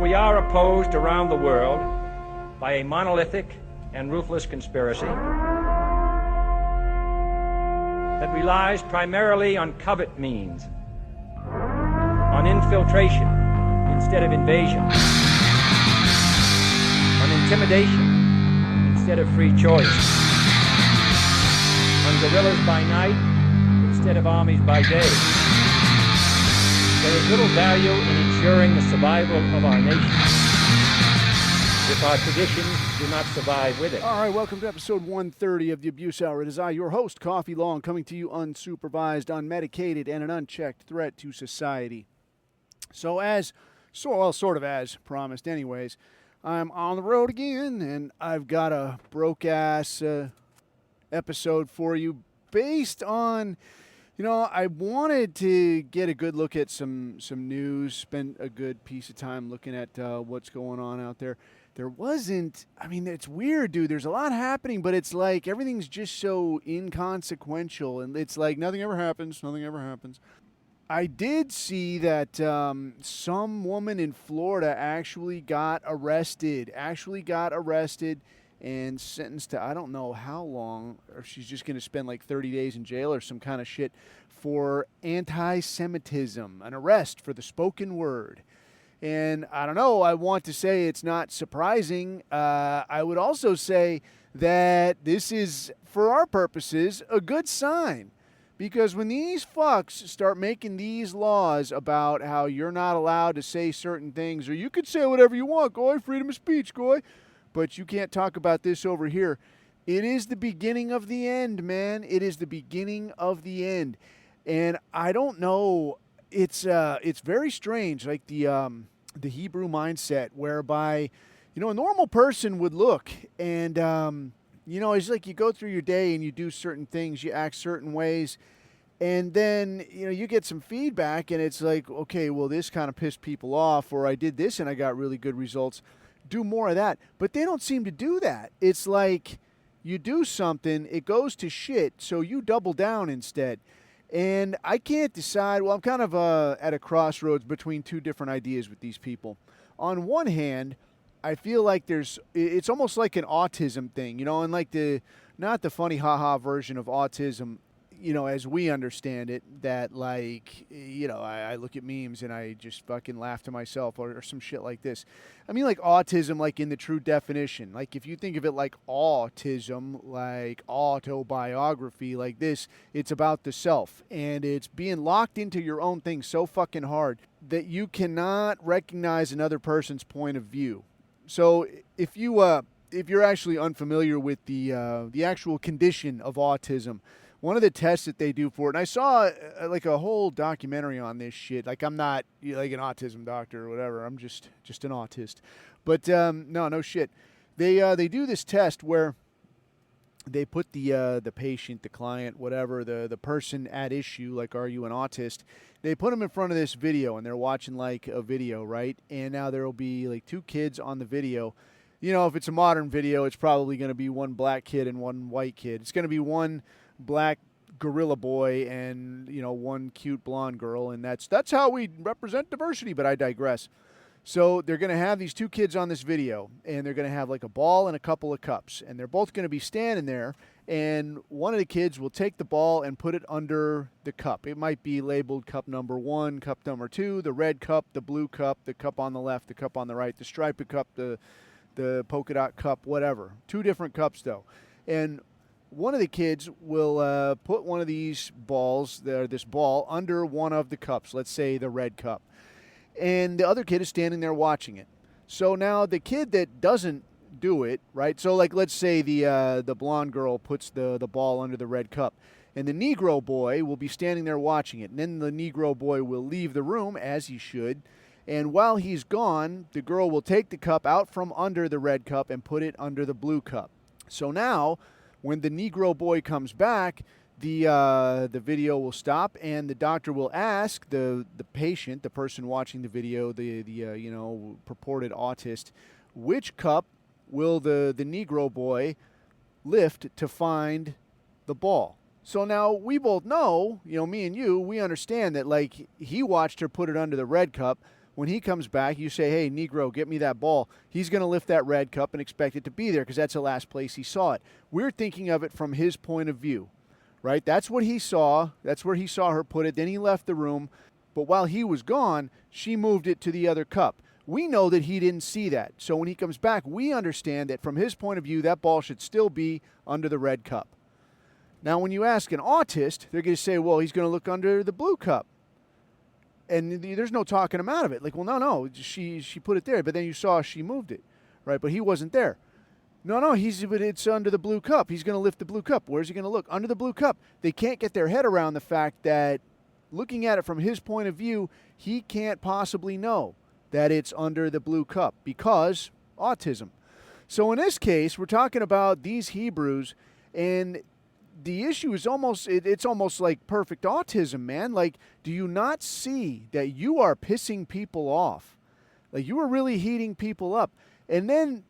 we are opposed around the world by a monolithic and ruthless conspiracy that relies primarily on covert means, on infiltration instead of invasion, on intimidation instead of free choice, on guerrillas by night instead of armies by day. There is little value in ensuring the survival of our nation if our traditions do not survive with it. All right, welcome to episode 130 of the Abuse Hour. It is I, your host, Coffee Long, coming to you unsupervised, unmedicated, and an unchecked threat to society. Sort of as promised anyways, I'm on the road again, and I've got a broke-ass episode for you based on... I wanted to get a good look at some news, spend a good piece of time looking at what's going on out there. There wasn't, it's weird, dude. There's a lot happening, but it's like everything's just so inconsequential, and it's like nothing ever happens. I did see that some woman in Florida actually got arrested and sentenced to I don't know how long, or she's just going to spend like 30 days in jail or some kind of shit for anti-Semitism, an arrest for the spoken word. And I don't know, I want to say it's not surprising. I would also say that this is, for our purposes, a good sign. Because when these fucks start making these laws about how you're not allowed to say certain things, or you could say whatever you want, goy, freedom of speech, goy, but you can't talk about this over here. It is the beginning of the end, man. It is the beginning of the end. And I don't know, it's very strange, like the Hebrew mindset, whereby, a normal person would look and, it's like you go through your day and you do certain things, you act certain ways, and then, you get some feedback and it's like, okay, well, this kind of pissed people off, or I did this and I got really good results. Do more of that. But they don't seem to do that. It's like you do something, it goes to shit, so you double down instead. And I can't decide. Well, I'm kind of at a crossroads between two different ideas with these people. On one hand, I feel like it's almost like an autism thing, and like not the funny haha version of autism, as we understand it, that like, I look at memes and I just fucking laugh to myself or some shit like this. I mean like autism, like in the true definition. Like if you think of it like autism, like autobiography, like this, it's about the self. And it's being locked into your own thing so fucking hard that you cannot recognize another person's point of view. So if you're actually unfamiliar with the actual condition of autism, one of the tests that they do for it, and I saw like a whole documentary on this shit. Like I'm not like an autism doctor or whatever. I'm just an autist. But no shit. They do this test where they put the patient, the client, whatever, the person at issue, like are you an autist? They put them in front of this video and they're watching like a video, right? And now there will be like two kids on the video. If it's a modern video, it's probably going to be one black kid and one white kid. It's going to be one black gorilla boy and one cute blonde girl, and that's how we represent diversity, but I digress. So they're going to have these two kids on this video, and they're going to have like a ball and a couple of cups, and they're both going to be standing there, and one of the kids will take the ball and put it under the cup. It might be labeled cup number 1, cup number 2, the red cup, the blue cup, the cup on the left, the cup on the right, the striped cup, the polka dot cup, whatever. 2 different cups though. And one of the kids will put one of these balls, this ball, under one of the cups, let's say the red cup. And the other kid is standing there watching it. So now the kid that doesn't do it, right? So like let's say the blonde girl puts the ball under the red cup. And the Negro boy will be standing there watching it. And then the Negro boy will leave the room, as he should. And while he's gone, the girl will take the cup out from under the red cup and put it under the blue cup. So now, when the Negro boy comes back, the video will stop, and the doctor will ask the patient, the person watching the video, the purported autist, which cup will the Negro boy lift to find the ball. So now we both know, me and you, we understand that like he watched her put it under the red cup. when he comes back, you say, hey, Negro, get me that ball. He's going to lift that red cup and expect it to be there because that's the last place he saw it. We're thinking of it from his point of view, right? That's what he saw. That's where he saw her put it. Then he left the room. But while he was gone, she moved it to the other cup. We know that he didn't see that. So when he comes back, we understand that from his point of view, that ball should still be under the red cup. Now, when you ask an autist, they're going to say, well, he's going to look under the blue cup. And there's no talking him out of it. Like, well, no, she put it there, but then you saw she moved it, right? But he wasn't there. No, but it's under the blue cup. He's going to lift the blue cup. Where's he going to look? Under the blue cup. They can't get their head around the fact that looking at it from his point of view, he can't possibly know that it's under the blue cup because autism. So in this case, we're talking about these Hebrews, and the issue is it's almost like perfect autism, man. Like, do you not see that you are pissing people off? Like, you are really heating people up. And then,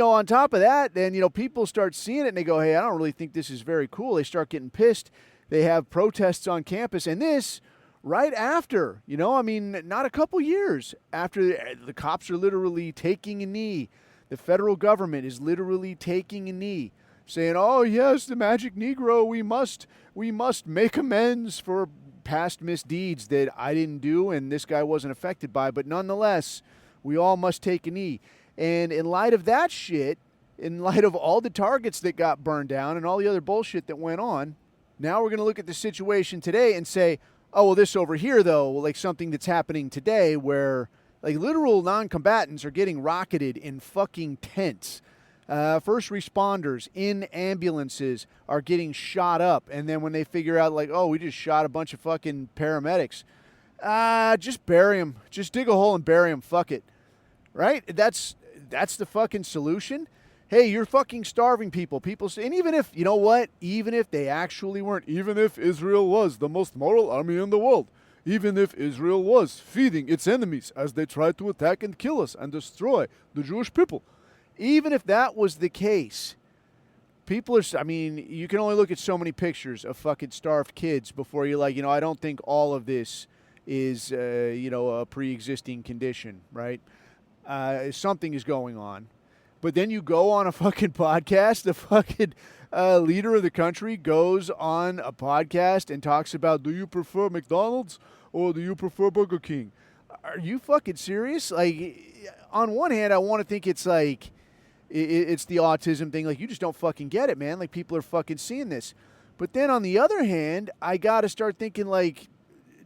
on top of that, then, people start seeing it and they go, hey, I don't really think this is very cool. They start getting pissed. They have protests on campus. And this right after, not a couple years after the cops are literally taking a knee. The federal government is literally taking a knee, saying, oh, yes, the magic Negro, we must make amends for past misdeeds that I didn't do and this guy wasn't affected by. But nonetheless, we all must take a knee. And in light of that shit, in light of all the targets that got burned down and all the other bullshit that went on, now we're going to look at the situation today and say, oh, well, this over here, though, like something that's happening today where like literal non-combatants are getting rocketed in fucking tents. First responders in ambulances are getting shot up. And then when they figure out, like, oh, we just shot a bunch of fucking paramedics, just bury them. Just dig a hole and bury them. Fuck it. Right? That's the fucking solution. Hey, you're fucking starving people. People say, and even if, even if they actually weren't, even if Israel was the most moral army in the world, even if Israel was feeding its enemies as they tried to attack and kill us and destroy the Jewish people, even if that was the case, people are, you can only look at so many pictures of fucking starved kids before you're like, I don't think all of this is, a pre-existing condition, right? Something is going on. But then you go on a fucking podcast, the fucking leader of the country goes on a podcast and talks about, do you prefer McDonald's or do you prefer Burger King? Are you fucking serious? Like, on one hand, I want to think it's like, it's the autism thing. Like, you just don't fucking get it, man. Like, people are fucking seeing this. But then on the other hand, I got to start thinking, like,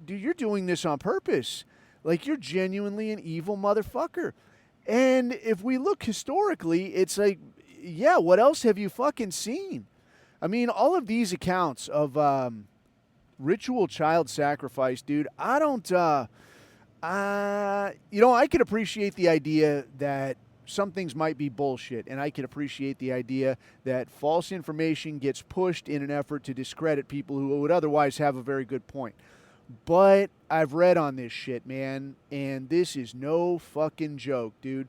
dude, you're doing this on purpose. Like, you're genuinely an evil motherfucker. And if we look historically, it's like, yeah, what else have you fucking seen? All of these accounts of ritual child sacrifice, dude, I don't, I could appreciate the idea that some things might be bullshit, and I can appreciate the idea that false information gets pushed in an effort to discredit people who would otherwise have a very good point. But I've read on this shit, man, and this is no fucking joke, dude.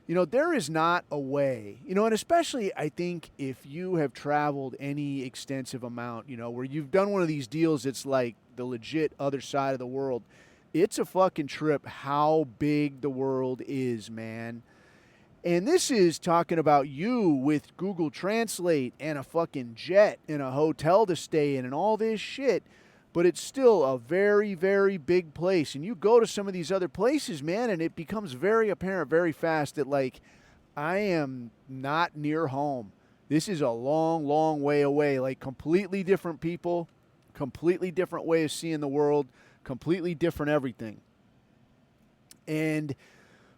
There is not a way, and especially I think if you have traveled any extensive amount, where you've done one of these deals that's like the legit other side of the world, it's a fucking trip how big the world is, man. And this is talking about you with Google Translate and a fucking jet and a hotel to stay in and all this shit. But it's still a very, very big place. And you go to some of these other places, man, and it becomes very apparent very fast that, like, I am not near home. This is a long, long way away. Like, completely different people, completely different way of seeing the world, completely different everything. And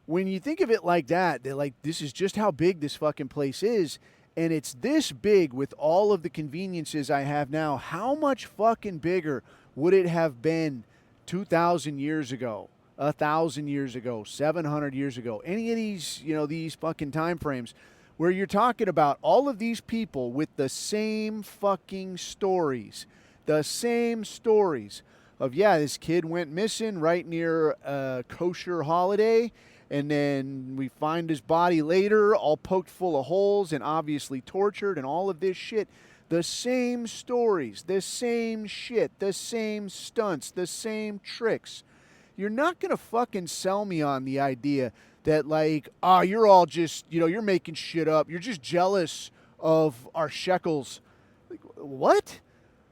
when you think of it like that, they're like, this is just how big this fucking place is. And it's this big with all of the conveniences I have now. How much fucking bigger would it have been 2,000 years ago, 1,000 years ago, 700 years ago? Any of these, these fucking time frames where you're talking about all of these people with the same fucking stories. The same stories of, yeah, this kid went missing right near a kosher holiday. And then we find his body later, all poked full of holes and obviously tortured and all of this shit. The same stories, the same shit, the same stunts, the same tricks. you're not going to fucking sell me on the idea that, like, you're all just, you're making shit up. You're just jealous of our shekels. Like, what?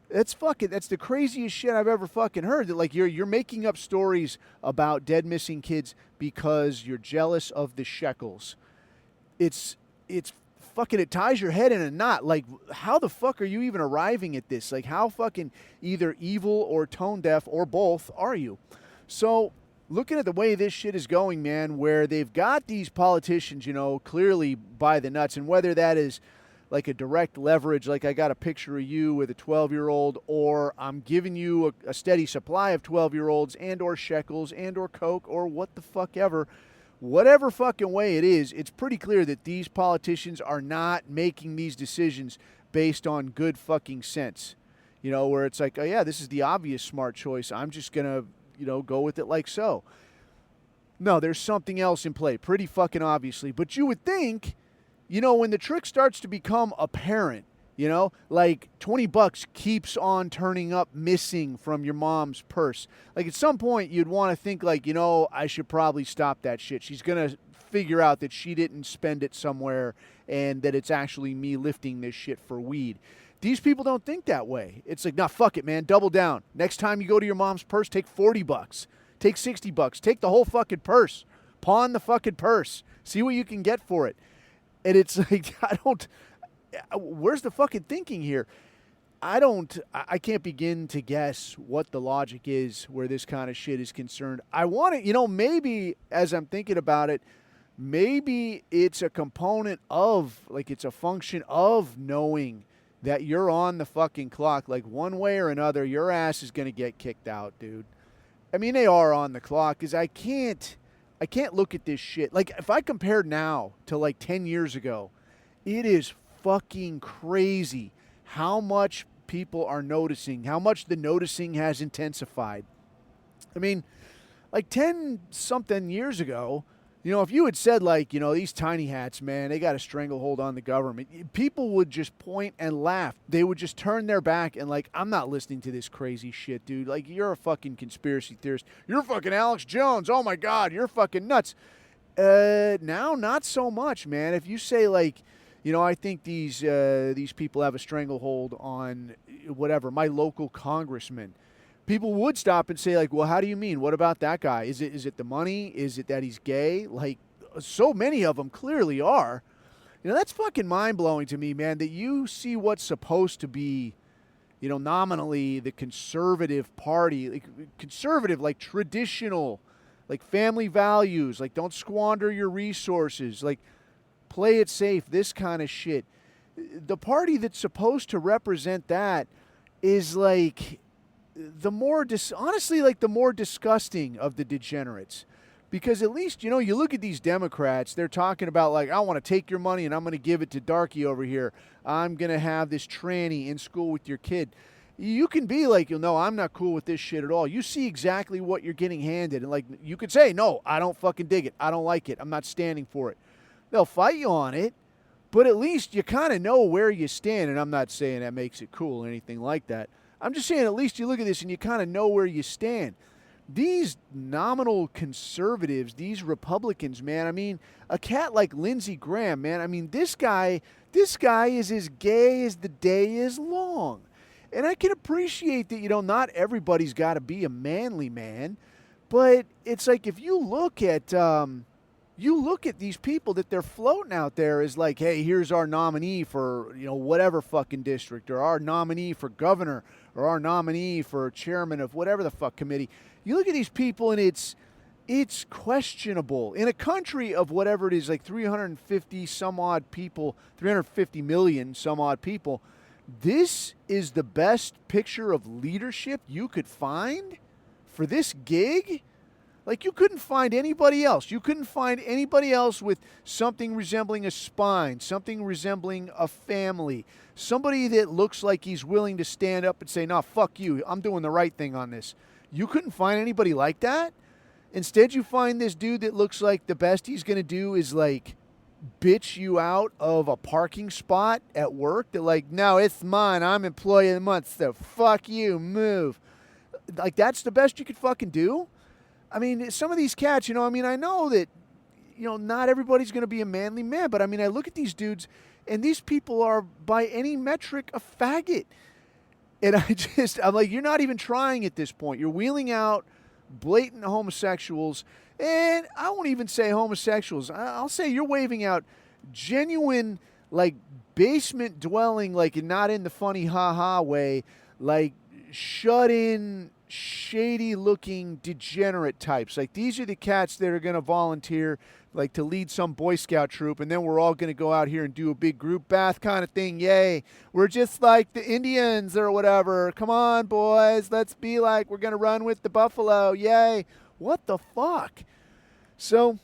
That's the craziest shit I've ever fucking heard. That, like, you're making up stories about dead missing kids because you're jealous of the shekels. It's fucking, it ties your head in a knot. Like, how the fuck are you even arriving at this? Like, how fucking either evil or tone deaf or both are you? So, looking at the way this shit is going, man, where they've got these politicians, clearly by the nuts, and whether that is like a direct leverage, like I got a picture of you with a 12-year-old, or I'm giving you a steady supply of 12-year-olds and or shekels and or coke or what the fuck ever, whatever fucking way it is, it's pretty clear that these politicians are not making these decisions based on good fucking sense. Where it's like, oh yeah, this is the obvious smart choice. I'm just going to, go with it like so. No, there's something else in play, pretty fucking obviously. But you would think, when the trick starts to become apparent, like $20 keeps on turning up missing from your mom's purse. Like, at some point you'd want to think like, I should probably stop that shit. She's going to figure out that she didn't spend it somewhere and that it's actually me lifting this shit for weed. These people don't think that way. It's like, nah, fuck it, man. Double down. Next time you go to your mom's purse, take $40. Take $60. Take the whole fucking purse. Pawn the fucking purse. See what you can get for it. And it's like, where's the fucking thinking here? I can't begin to guess what the logic is where this kind of shit is concerned. I want to, maybe as I'm thinking about it, maybe it's a component of, like, it's a function of knowing that you're on the fucking clock. Like, one way or another, your ass is going to get kicked out, dude. I mean, they are on the clock, because I can't look at this shit. Like, if I compare now to like 10 years ago, it is fucking crazy how much people are noticing, how much the noticing has intensified. I mean, like 10 something years ago, if you had said, like, these tiny hats, man, they got a stranglehold on the government, people would just point and laugh. They would just turn their back and, like, I'm not listening to this crazy shit, dude. Like, you're a fucking conspiracy theorist. You're fucking Alex Jones. Oh, my God, you're fucking nuts. Now, not so much, man. If you say, like, I think these people have a stranglehold on whatever, my local congressman, people would stop and say, like, well, how do you mean? What about that guy? Is it the money? Is it that he's gay? Like, so many of them clearly are. That's fucking mind-blowing to me, man, that you see what's supposed to be, nominally the conservative party, like conservative, like traditional, like family values, like don't squander your resources, like play it safe, this kind of shit. The party that's supposed to represent that is like the more honestly, like the more disgusting of the degenerates. Because at least, you look at these Democrats, they're talking about, like, I want to take your money and I'm going to give it to Darky over here. I'm going to have this tranny in school with your kid. You can be like, no, I'm not cool with this shit at all. You see exactly what you're getting handed. And, like, you could say, no, I don't fucking dig it. I don't like it. I'm not standing for it. They'll fight you on it, but at least you kind of know where you stand. And I'm not saying that makes it cool or anything like that. I'm just saying at least you look at this and you kind of know where you stand. These nominal conservatives, these Republicans, man, I mean, a cat like Lindsey Graham, man, I mean, this guy is as gay as the day is long. And I can appreciate that, not everybody's got to be a manly man, but it's like if you look at these people that they're floating out there as like, hey, here's our nominee for, whatever fucking district, or our nominee for governor, or our nominee for chairman of whatever the fuck committee. You look at these people and it's questionable. In a country of whatever it is, like 350 some odd people, 350 million some odd people, this is the best picture of leadership you could find for this gig? Like, you couldn't find anybody else. You couldn't find anybody else with something resembling a spine, something resembling a family, somebody that looks like he's willing to stand up and say, no, fuck you, I'm doing the right thing on this. You couldn't find anybody like that? Instead, you find this dude that looks like the best he's going to do is, like, bitch you out of a parking spot at work. They're like, no, it's mine. I'm employee of the month, so fuck you, move. Like, that's the best you could fucking do? I mean, some of these cats, you know, I mean, I know that, you know, not everybody's going to be a manly man, but I mean, I look at these dudes, and these people are, by any metric, a faggot. And I'm like, you're not even trying at this point. You're wheeling out blatant homosexuals, and I won't even say homosexuals. I'll say you're waving out genuine, like, basement dwelling, like, not in the funny ha-ha way, like, shut-in, shady-looking, degenerate types. Like, these are the cats that are going to volunteer, like, to lead some Boy Scout troop, and then we're all going to go out here and do a big group bath kind of thing. Yay. We're just like the Indians or whatever. Come on, boys. Let's be like we're going to run with the buffalo. Yay. What the fuck? So,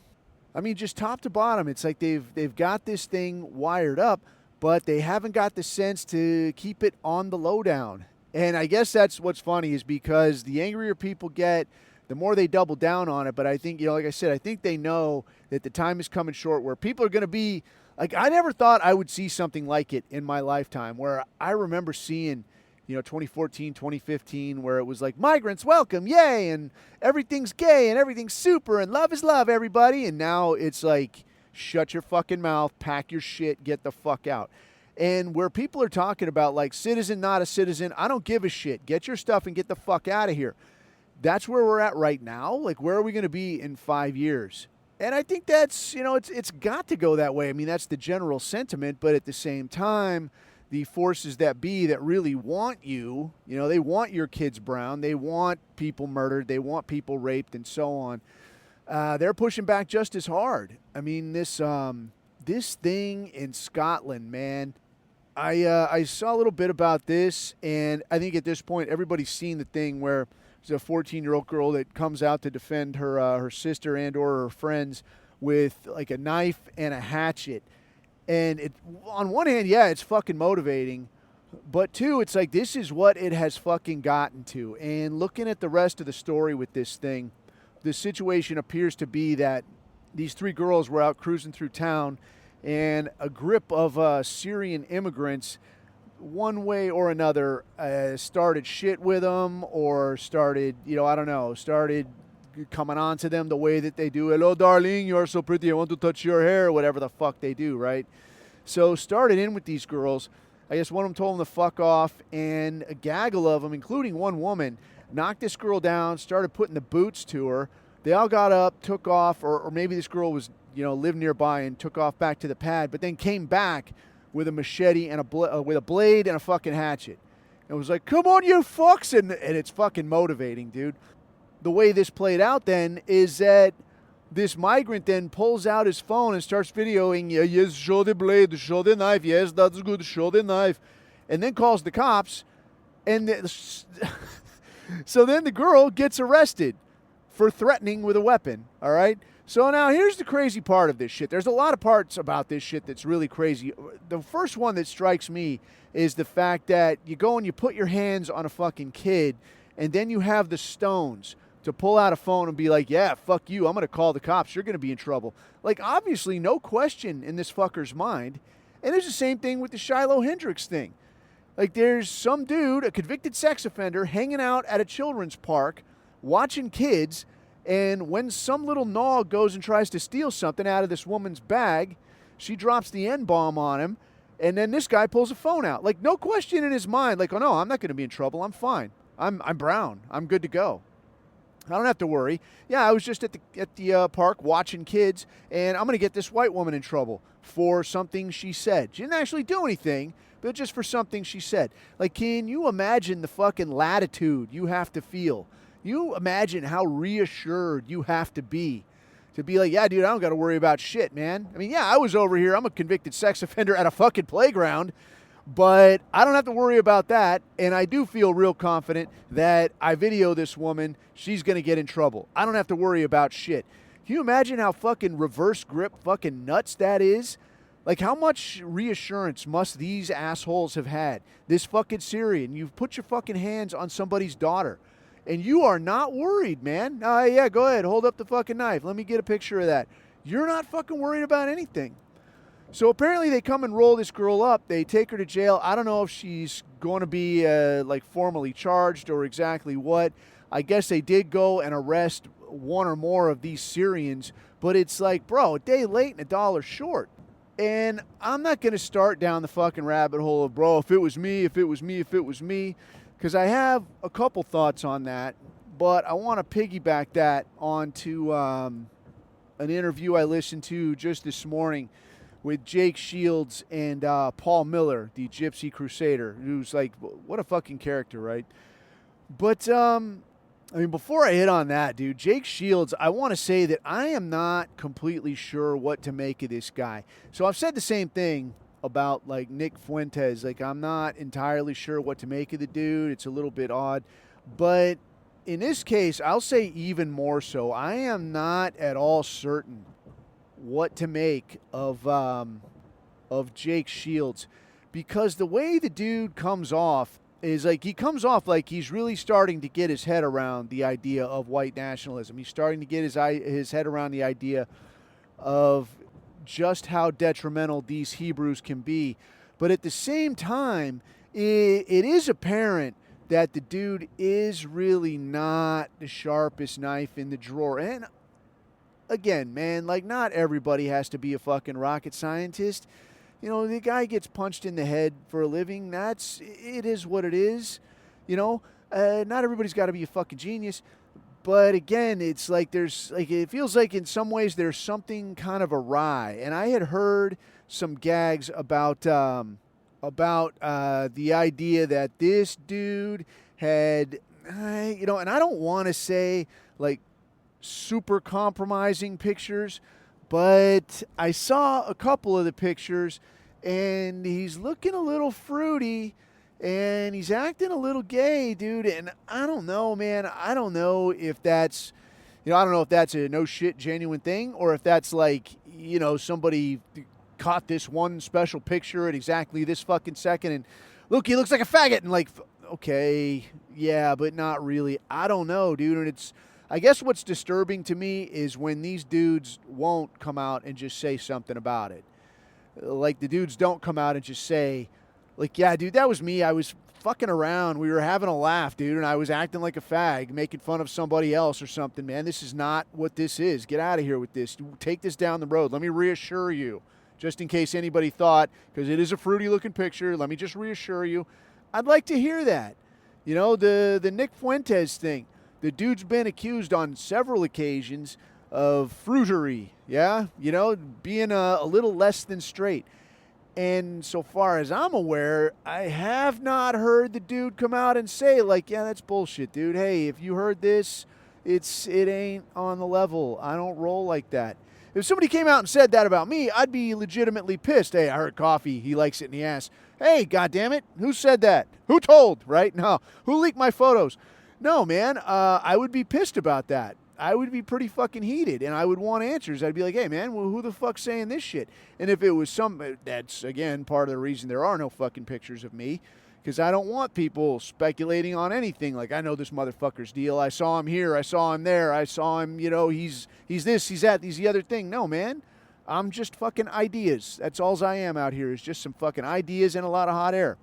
I mean, just top to bottom, it's like they've got this thing wired up, but they haven't got the sense to keep it on the lowdown. And I guess that's what's funny, is because the angrier people get, the more they double down on it. But I think, you know, like I said, I think they know that the time is coming short where people are going to be, like, I never thought I would see something like it in my lifetime, where I remember seeing, you know, 2014, 2015, where it was like, migrants, welcome, yay, and everything's gay, and everything's super, and love is love, everybody. And now it's like, shut your fucking mouth, pack your shit, get the fuck out. And where people are talking about, like, citizen, not a citizen, I don't give a shit. Get your stuff and get the fuck out of here. That's where we're at right now. Like, where are we going to be in 5 years? And I think that's, you know, it's got to go that way. I mean, that's the general sentiment. But at the same time, the forces that be that really want you, you know, they want your kids brown. They want people murdered. They want people raped and so on. They're pushing back just as hard. I mean, this thing in Scotland, man, I saw a little bit about this, and I think at this point everybody's seen the thing where there's a 14-year-old girl that comes out to defend her sister and or her friends with, like, a knife and a hatchet. And it, on one hand, yeah, it's fucking motivating, but two, it's like, this is what it has fucking gotten to. And looking at the rest of the story with this thing, the situation appears to be that these three girls were out cruising through town, and a grip of Syrian immigrants, one way or another, started shit with them, or started, you know, I don't know, started coming on to them the way that they do. Hello, darling, you're so pretty, I want to touch your hair, whatever the fuck they do, right? So started in with these girls. I guess one of them told them to fuck off, and a gaggle of them, including one woman, knocked this girl down, started putting the boots to her. They all got up, took off, or maybe this girl was, you know, lived nearby and took off back to the pad, but then came back with a machete and with a blade and a fucking hatchet. And was like, come on, you fucks, and it's fucking motivating, dude. The way this played out then is that this migrant then pulls out his phone and starts videoing, yeah, yes, show the blade, show the knife, yes, that's good, show the knife, and then calls the cops, and so then the girl gets arrested for threatening with a weapon, all right? So now here's the crazy part of this shit. There's a lot of parts about this shit that's really crazy. The first one that strikes me is the fact that you go and you put your hands on a fucking kid, and then you have the stones to pull out a phone and be like, yeah, fuck you, I'm going to call the cops, you're going to be in trouble. Like, obviously, no question in this fucker's mind. And it's the same thing with the Shiloh Hendricks thing. Like, there's some dude, a convicted sex offender, hanging out at a children's park, watching kids, and when some little nog goes and tries to steal something out of this woman's bag, she drops the N-bomb on him, and then this guy pulls a phone out. Like, no question in his mind, like, oh no, I'm not going to be in trouble, I'm fine. I'm brown, I'm good to go. I don't have to worry. Yeah, I was just at the park watching kids, and I'm going to get this white woman in trouble for something she said. She didn't actually do anything, but just for something she said. Like, can you imagine the fucking latitude you have to feel? You imagine how reassured you have to be like, yeah, dude, I don't got to worry about shit, man. I mean, yeah, I was over here. I'm a convicted sex offender at a fucking playground, but I don't have to worry about that. And I do feel real confident that I video this woman, she's going to get in trouble. I don't have to worry about shit. Can you imagine how fucking reverse grip fucking nuts that is? Like, how much reassurance must these assholes have had? This fucking Syrian, you've put your fucking hands on somebody's daughter. And you are not worried, man. Yeah, go ahead. Hold up the fucking knife. Let me get a picture of that. You're not fucking worried about anything. So apparently they come and roll this girl up. They take her to jail. I don't know if she's going to be, like, formally charged or exactly what. I guess they did go and arrest one or more of these Syrians, but it's like, bro, a day late and a dollar short. And I'm not going to start down the fucking rabbit hole of, bro, if it was me, because I have a couple thoughts on that, but I want to piggyback that onto an interview I listened to just this morning with Jake Shields and Paul Miller, the Gypsy Crusader, who's like, what a fucking character, right? But, I mean, before I hit on that, dude, Jake Shields, I want to say that I am not completely sure what to make of this guy. So I've said the same thing about, like, Nick Fuentes. Like, I'm not entirely sure what to make of the dude. It's a little bit odd. But in this case, I'll say even more so. I am not at all certain what to make of Jake Shields, because the way the dude comes off is like, he comes off like he's really starting to get his head around the idea of white nationalism. He's starting to get his head around the idea of just how detrimental these Hebrews can be. But at the same time, it is apparent that the dude is really not the sharpest knife in the drawer. And again, man, like, not everybody has to be a fucking rocket scientist. You know, the guy gets punched in the head for a living. It is what it is. You know, not everybody's got to be a fucking genius. But again, it's like it feels like in some ways there's something kind of awry. And I had heard some gags about the idea that this dude had, you know, and I don't want to say like super compromising pictures, but I saw a couple of the pictures, and he's looking a little fruity, and he's acting a little gay, dude. And I don't know, man. I don't know if that's, you know, I don't know if that's a no shit genuine thing, or if that's like, you know, somebody caught this one special picture at exactly this fucking second, and look, he looks like a faggot, and like, okay, yeah, but not really. I don't know, dude. And it's, I guess what's disturbing to me is when these dudes won't come out and just say something about it. Like, the dudes don't come out and just say, like, yeah, dude, that was me. I was fucking around. We were having a laugh, dude, and I was acting like a fag, making fun of somebody else or something, man. This is not what this is. Get out of here with this. Take this down the road. Let me reassure you, just in case anybody thought, because it is a fruity-looking picture, let me just reassure you. I'd like to hear that. You know, the Nick Fuentes thing. The dude's been accused on several occasions of fruitery, yeah? You know, being a little less than straight. And so far as I'm aware, I have not heard the dude come out and say, like, yeah, that's bullshit, dude. Hey, if you heard this, it ain't on the level. I don't roll like that. If somebody came out and said that about me, I'd be legitimately pissed. Hey, I heard Coffee, he likes it in the ass. Hey, goddammit, who said that? Who told, right? No. Who leaked my photos? No, man, I would be pissed about that. I would be pretty fucking heated, and I would want answers. I'd be like, hey, man, well, who the fuck's saying this shit? And if it was that's, again, part of the reason there are no fucking pictures of me, because I don't want people speculating on anything. Like, I know this motherfucker's deal. I saw him here. I saw him there. I saw him, you know, he's this, he's that, he's the other thing. No, man, I'm just fucking ideas. That's all I am out here, is just some fucking ideas and a lot of hot air.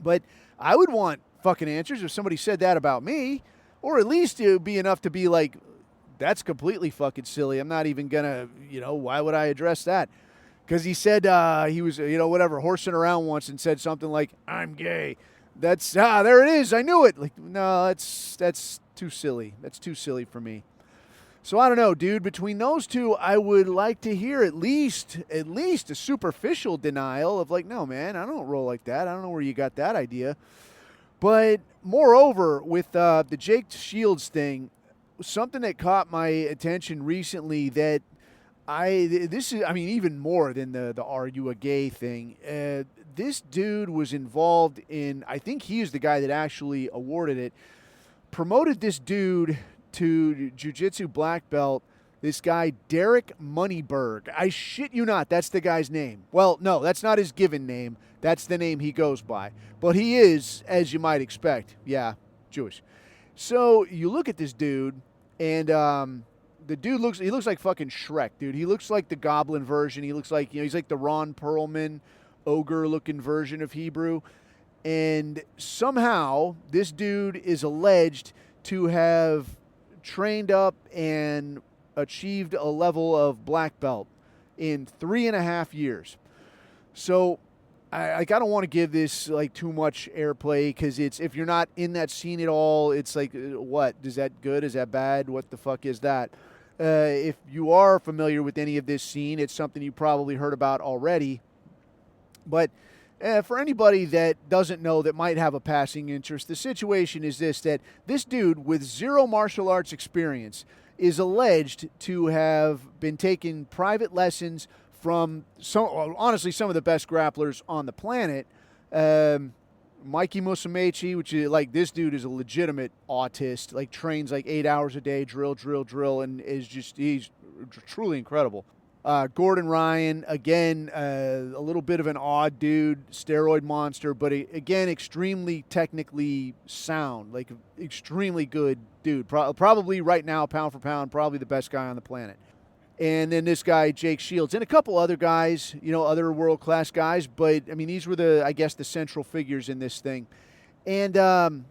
But I would want fucking answers if somebody said that about me, or at least it would be enough to be like, that's completely fucking silly. I'm not even gonna, you know, why would I address that? Because he said he was, you know, whatever, horsing around once and said something like, I'm gay. That's, there it is. I knew it. Like, no, that's too silly. That's too silly for me. So I don't know, dude. Between those two, I would like to hear at least a superficial denial of like, no, man, I don't roll like that. I don't know where you got that idea. But moreover, with the Jake Shields thing, something that caught my attention recently that even more than the "Are you a gay" thing. This dude was involved in, I think he is the guy that actually awarded it, promoted this dude to jiu-jitsu black belt, this guy Derek Moneyberg. I shit you not, that's the guy's name. Well, no, that's not his given name. That's the name he goes by. But he is, as you might expect, yeah, Jewish. So you look at this dude, and the dude looks like fucking Shrek, dude. He looks like the Goblin version. He looks like, you know, he's like the Ron Perlman ogre-looking version of Hebrew. And somehow this dude is alleged to have trained up and achieved a level of black belt in 3.5 years. So I don't want to give this like too much airplay, because it's, if you're not in that scene at all, it's like, what? Is that good? Is that bad? What the fuck is that? If you are familiar with any of this scene, it's something you probably heard about already. But for anybody that doesn't know, that might have a passing interest, the situation is this: that this dude with zero martial arts experience is alleged to have been taking private lessons from honestly some of the best grapplers on the planet. Mikey Musumeci, which is like, this dude is a legitimate autist, like trains like 8 hours a day, drill, and he's truly incredible. Gordon Ryan, again, a little bit of an odd dude, steroid monster, but again, extremely technically sound, like extremely good dude. Probably right now, pound for pound, probably the best guy on the planet. And then this guy, Jake Shields, and a couple other guys, other world-class guys. But, I mean, these were the central figures in this thing. And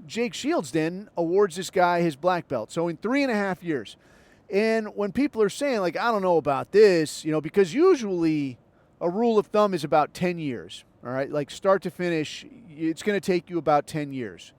Jake Shields then awards this guy his black belt. So in 3.5 years. And when people are saying, like, I don't know about this, because usually a rule of thumb is about 10 years, all right? Like, start to finish, it's going to take you about 10 years,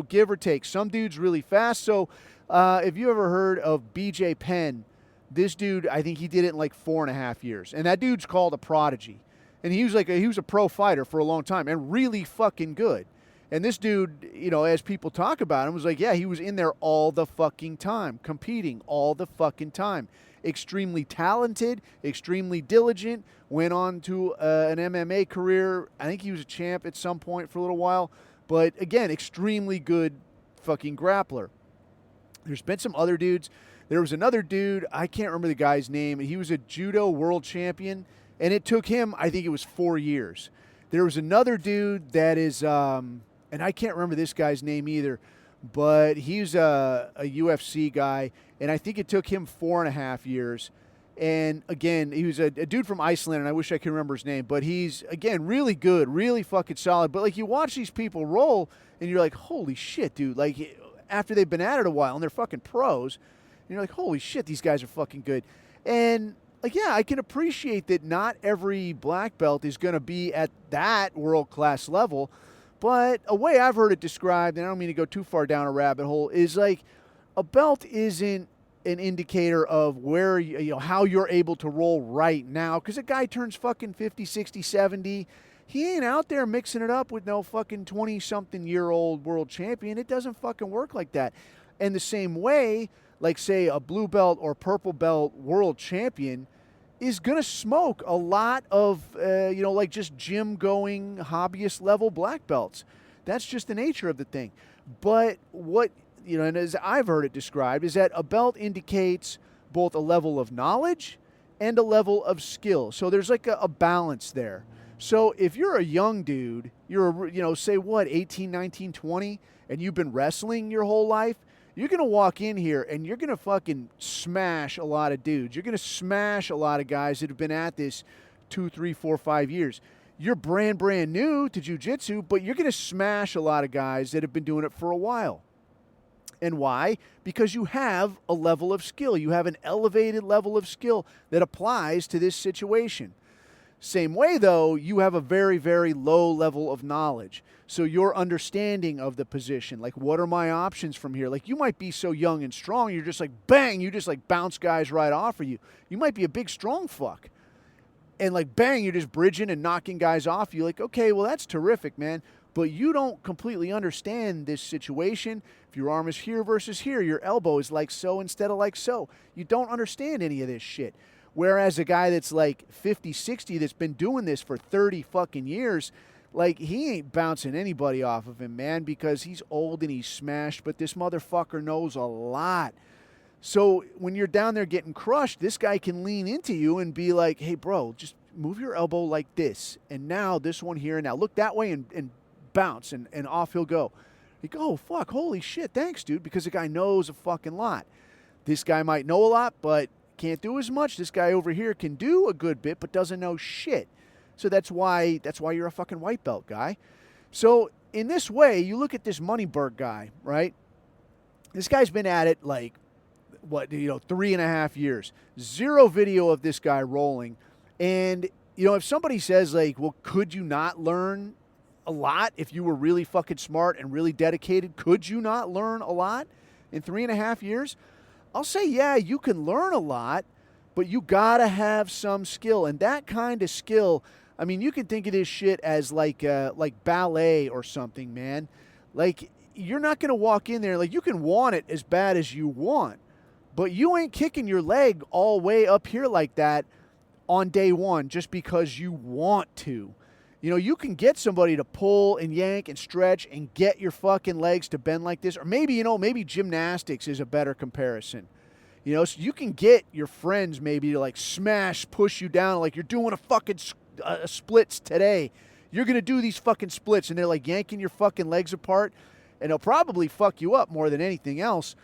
give or take. Some dudes really fast. So if you ever heard of BJ Penn, this dude, I think he did it in like 4.5 years. And that dude's called a prodigy. And he was a pro fighter for a long time and really fucking good. And this dude, as people talk about him, was like, yeah, he was in there all the fucking time, competing all the fucking time. Extremely talented, extremely diligent, went on to an MMA career. I think he was a champ at some point for a little while. But again, extremely good fucking grappler. There's been some other dudes. There was another dude, I can't remember the guy's name. He was a judo world champion, and it took him, I think it was 4 years. There was another dude that is, and I can't remember this guy's name either, but he's a UFC guy, and I think it took him 4.5 years. And again, he was a dude from Iceland, and I wish I could remember his name, but he's, again, really good, really fucking solid. But like, you watch these people roll, and you're like, holy shit, dude. Like, after they've been at it a while, and they're fucking pros, and you're like, holy shit, these guys are fucking good. And, like, yeah, I can appreciate that not every black belt is going to be at that world-class level, but a way I've heard it described, and I don't mean to go too far down a rabbit hole, is like, a belt isn't an indicator of where, how you're able to roll right now, because a guy turns fucking 50, 60, 70, he ain't out there mixing it up with no fucking 20-something-year-old world champion. It doesn't fucking work like that. And the same way, like, say, a blue belt or purple belt world champion is going to smoke a lot of, like just gym-going, hobbyist-level black belts. That's just the nature of the thing. But what, and as I've heard it described, is that a belt indicates both a level of knowledge and a level of skill. So there's like a balance there. So if you're a young dude, you're, say what, 18, 19, 20, and you've been wrestling your whole life, you're going to walk in here and you're going to fucking smash a lot of dudes. You're going to smash a lot of guys that have been at this 2, 3, 4, 5 years. You're brand new to jiu-jitsu, but you're going to smash a lot of guys that have been doing it for a while. And why? Because you have a level of skill. You have an elevated level of skill that applies to this situation. Same way, though, you have a very, very low level of knowledge. So your understanding of the position, like, what are my options from here? Like, you might be so young and strong, you're just like, bang, you just like bounce guys right off of you. You might be a big, strong fuck. And like, bang, you're just bridging and knocking guys off you. Like, okay, well, that's terrific, man. But you don't completely understand this situation. If your arm is here versus here, your elbow is like so instead of like so. You don't understand any of this shit. Whereas a guy that's like 50, 60 that's been doing this for 30 fucking years, like, he ain't bouncing anybody off of him, man, because he's old and he's smashed, but this motherfucker knows a lot. So when you're down there getting crushed, this guy can lean into you and be like, hey, bro, just move your elbow like this. And now this one here, and now look that way and bounce, and off he'll go. You go, oh, fuck, holy shit, thanks, dude, because the guy knows a fucking lot. This guy might know a lot, but can't do as much. This guy over here can do a good bit, but doesn't know shit. So that's why you're a fucking white belt guy. So in this way, you look at this Moneyberg guy, right? This guy's been at it like, 3.5 years. Zero video of this guy rolling. And, if somebody says, like, well, could you not learn a lot if you were really fucking smart and really dedicated? Could you not learn a lot in 3.5 years? I'll say, yeah, you can learn a lot, but you gotta have some skill. And that kind of skill, I mean, you can think of this shit as like ballet or something, man. Like, you're not gonna walk in there, like, you can want it as bad as you want, but you ain't kicking your leg all way up here like that on day one just because you want to. You can get somebody to pull and yank and stretch and get your fucking legs to bend like this. Or maybe, maybe gymnastics is a better comparison. So you can get your friends maybe to like smash, push you down like you're doing a fucking splits today. You're going to do these fucking splits, and they're like yanking your fucking legs apart, and they'll probably fuck you up more than anything else.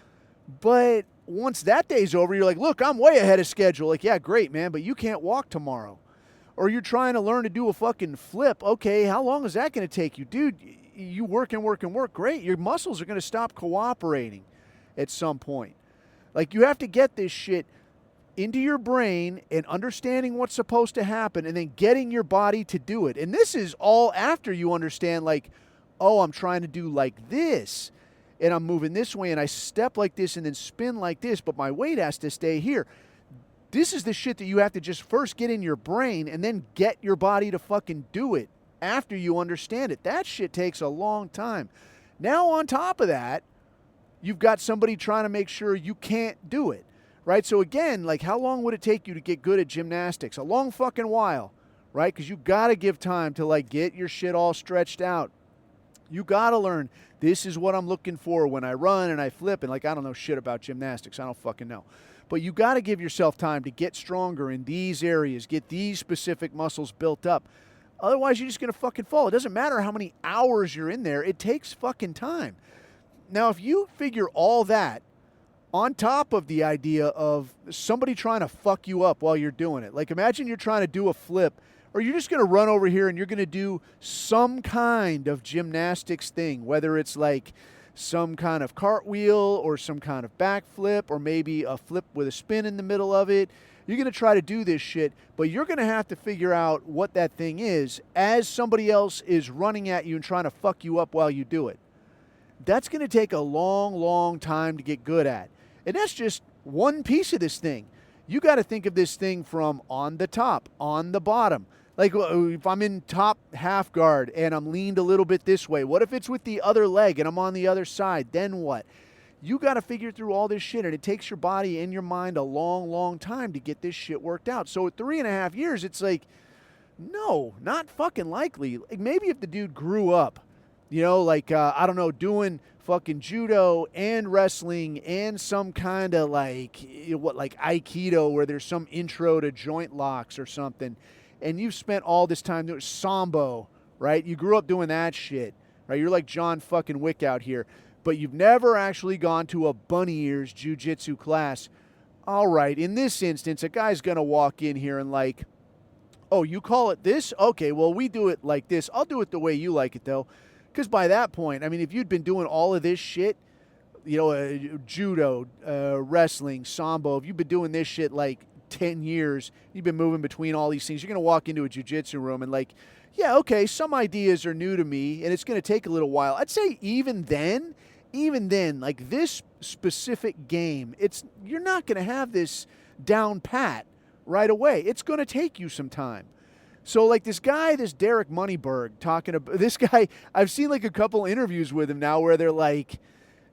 But once that day's over, you're like, look, I'm way ahead of schedule. Like, yeah, great, man, but you can't walk tomorrow. Or you're trying to learn to do a fucking flip. Okay, how long is that going to take you? Dude, you work and work and work. Great. Your muscles are going to stop cooperating at some point. Like, you have to get this shit into your brain and understanding what's supposed to happen and then getting your body to do it. And this is all after you understand, like, oh, I'm trying to do like this, and I'm moving this way, and I step like this and then spin like this, but my weight has to stay here. This is the shit that you have to just first get in your brain and then get your body to fucking do it after you understand it. That shit takes a long time. Now, on top of that, you've got somebody trying to make sure you can't do it, right? So again, like, how long would it take you to get good at gymnastics? A long fucking while, right? Because you got to give time to, like, get your shit all stretched out. You got to learn, this is what I'm looking for when I run and I flip. And, like, I don't know shit about gymnastics. I don't fucking know. But you got to give yourself time to get stronger in these areas, get these specific muscles built up. Otherwise, you're just going to fucking fall. It doesn't matter how many hours you're in there. It takes fucking time. Now, if you figure all that on top of the idea of somebody trying to fuck you up while you're doing it, like, imagine you're trying to do a flip, or you're just going to run over here and you're going to do some kind of gymnastics thing, whether it's like some kind of cartwheel or some kind of backflip or maybe a flip with a spin in the middle of it. You're going to try to do this shit, but you're going to have to figure out what that thing is as somebody else is running at you and trying to fuck you up while you do it. That's going to take a long, long time to get good at. And that's just one piece of this thing. You got to think of this thing from on the top, on the bottom. Like, if I'm in top half guard and I'm leaned a little bit this way, what if it's with the other leg and I'm on the other side? Then what? You got to figure through all this shit, and it takes your body and your mind a long, long time to get this shit worked out. So at 3.5 years, it's like, no, not fucking likely. Like, maybe if the dude grew up, I don't know, doing fucking judo and wrestling and some kind of like Aikido where there's some intro to joint locks or something, and you've spent all this time doing Sambo, right? You grew up doing that shit, right? You're like John fucking Wick out here, but you've never actually gone to a bunny ears jiu-jitsu class. All right, in this instance, a guy's going to walk in here and like, oh, you call it this? Okay, well, we do it like this. I'll do it the way you like it, though. Because by that point, I mean, if you'd been doing all of this shit, judo, wrestling, Sambo, if you've been doing this shit like 10 years, you've been moving between all these things, you're going to walk into a jiu-jitsu room and like, yeah, okay, some ideas are new to me, and it's going to take a little while. I'd say even then, like this specific game, you're not going to have this down pat right away. It's going to take you some time. So like this guy, this Derek Moneyberg talking about this guy, I've seen like a couple interviews with him now where they're like,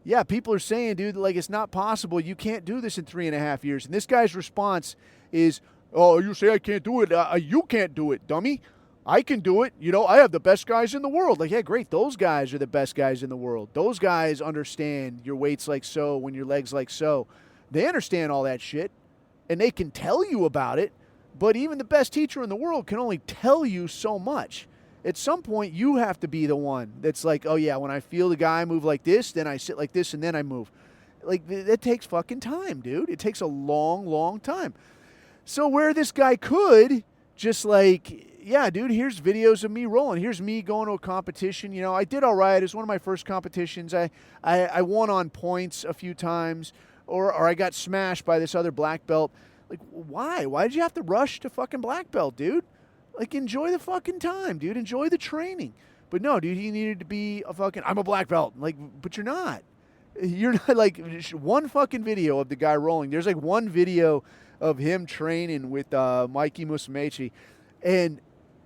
yeah, people are saying, dude, like it's not possible. You can't do this in 3.5 years. And this guy's response is, oh, you say I can't do it. You can't do it, dummy. I can do it. I have the best guys in the world. Like, yeah, great. Those guys are the best guys in the world. Those guys understand your weight's like so, when your leg's like so. They understand all that shit, and they can tell you about it. But even the best teacher in the world can only tell you so much. At some point, you have to be the one that's like, oh, yeah, when I feel the guy move like this, then I sit like this, and then I move. Like, that takes fucking time, dude. It takes a long, long time. So where this guy could just, like, yeah, dude, here's videos of me rolling. Here's me going to a competition. You know, I did all right. It was one of my first competitions. I won on points a few times, or I got smashed by this other black belt. Like, why? Why did you have to rush to fucking black belt, dude? Like, enjoy the fucking time, dude. Enjoy the training. But no, dude, he needed to be a fucking, I'm a black belt. Like, but you're not. You're not, like, one fucking video of the guy rolling. There's like one video of him training with Mikey Musumeci. And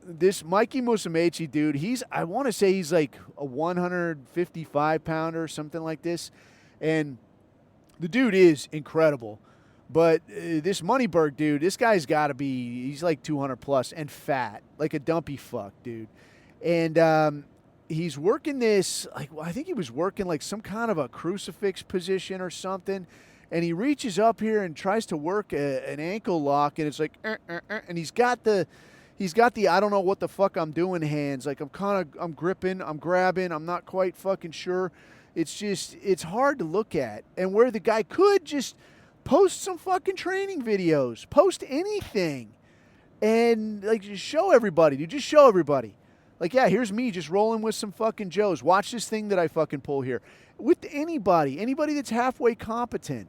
this Mikey Musumeci dude, I want to say he's like a 155 pounder, something like this. And the dude is incredible. But this Moneyberg dude, this guy's got to be, he's like 200 plus and fat, like a dumpy fuck, dude. And he's working this, like, I think he was working like some kind of a crucifix position or something. And he reaches up here and tries to work an ankle lock, and it's like, and he's got the I don't know what the fuck I'm doing hands. Like, I'm gripping, I'm grabbing, I'm not quite fucking sure. It's hard to look at. And where the guy could just post some fucking training videos, post anything, and like just show everybody, dude. Just show everybody. Like, yeah, here's me just rolling with some fucking Joes. Watch this thing that I fucking pull here. With anybody that's halfway competent.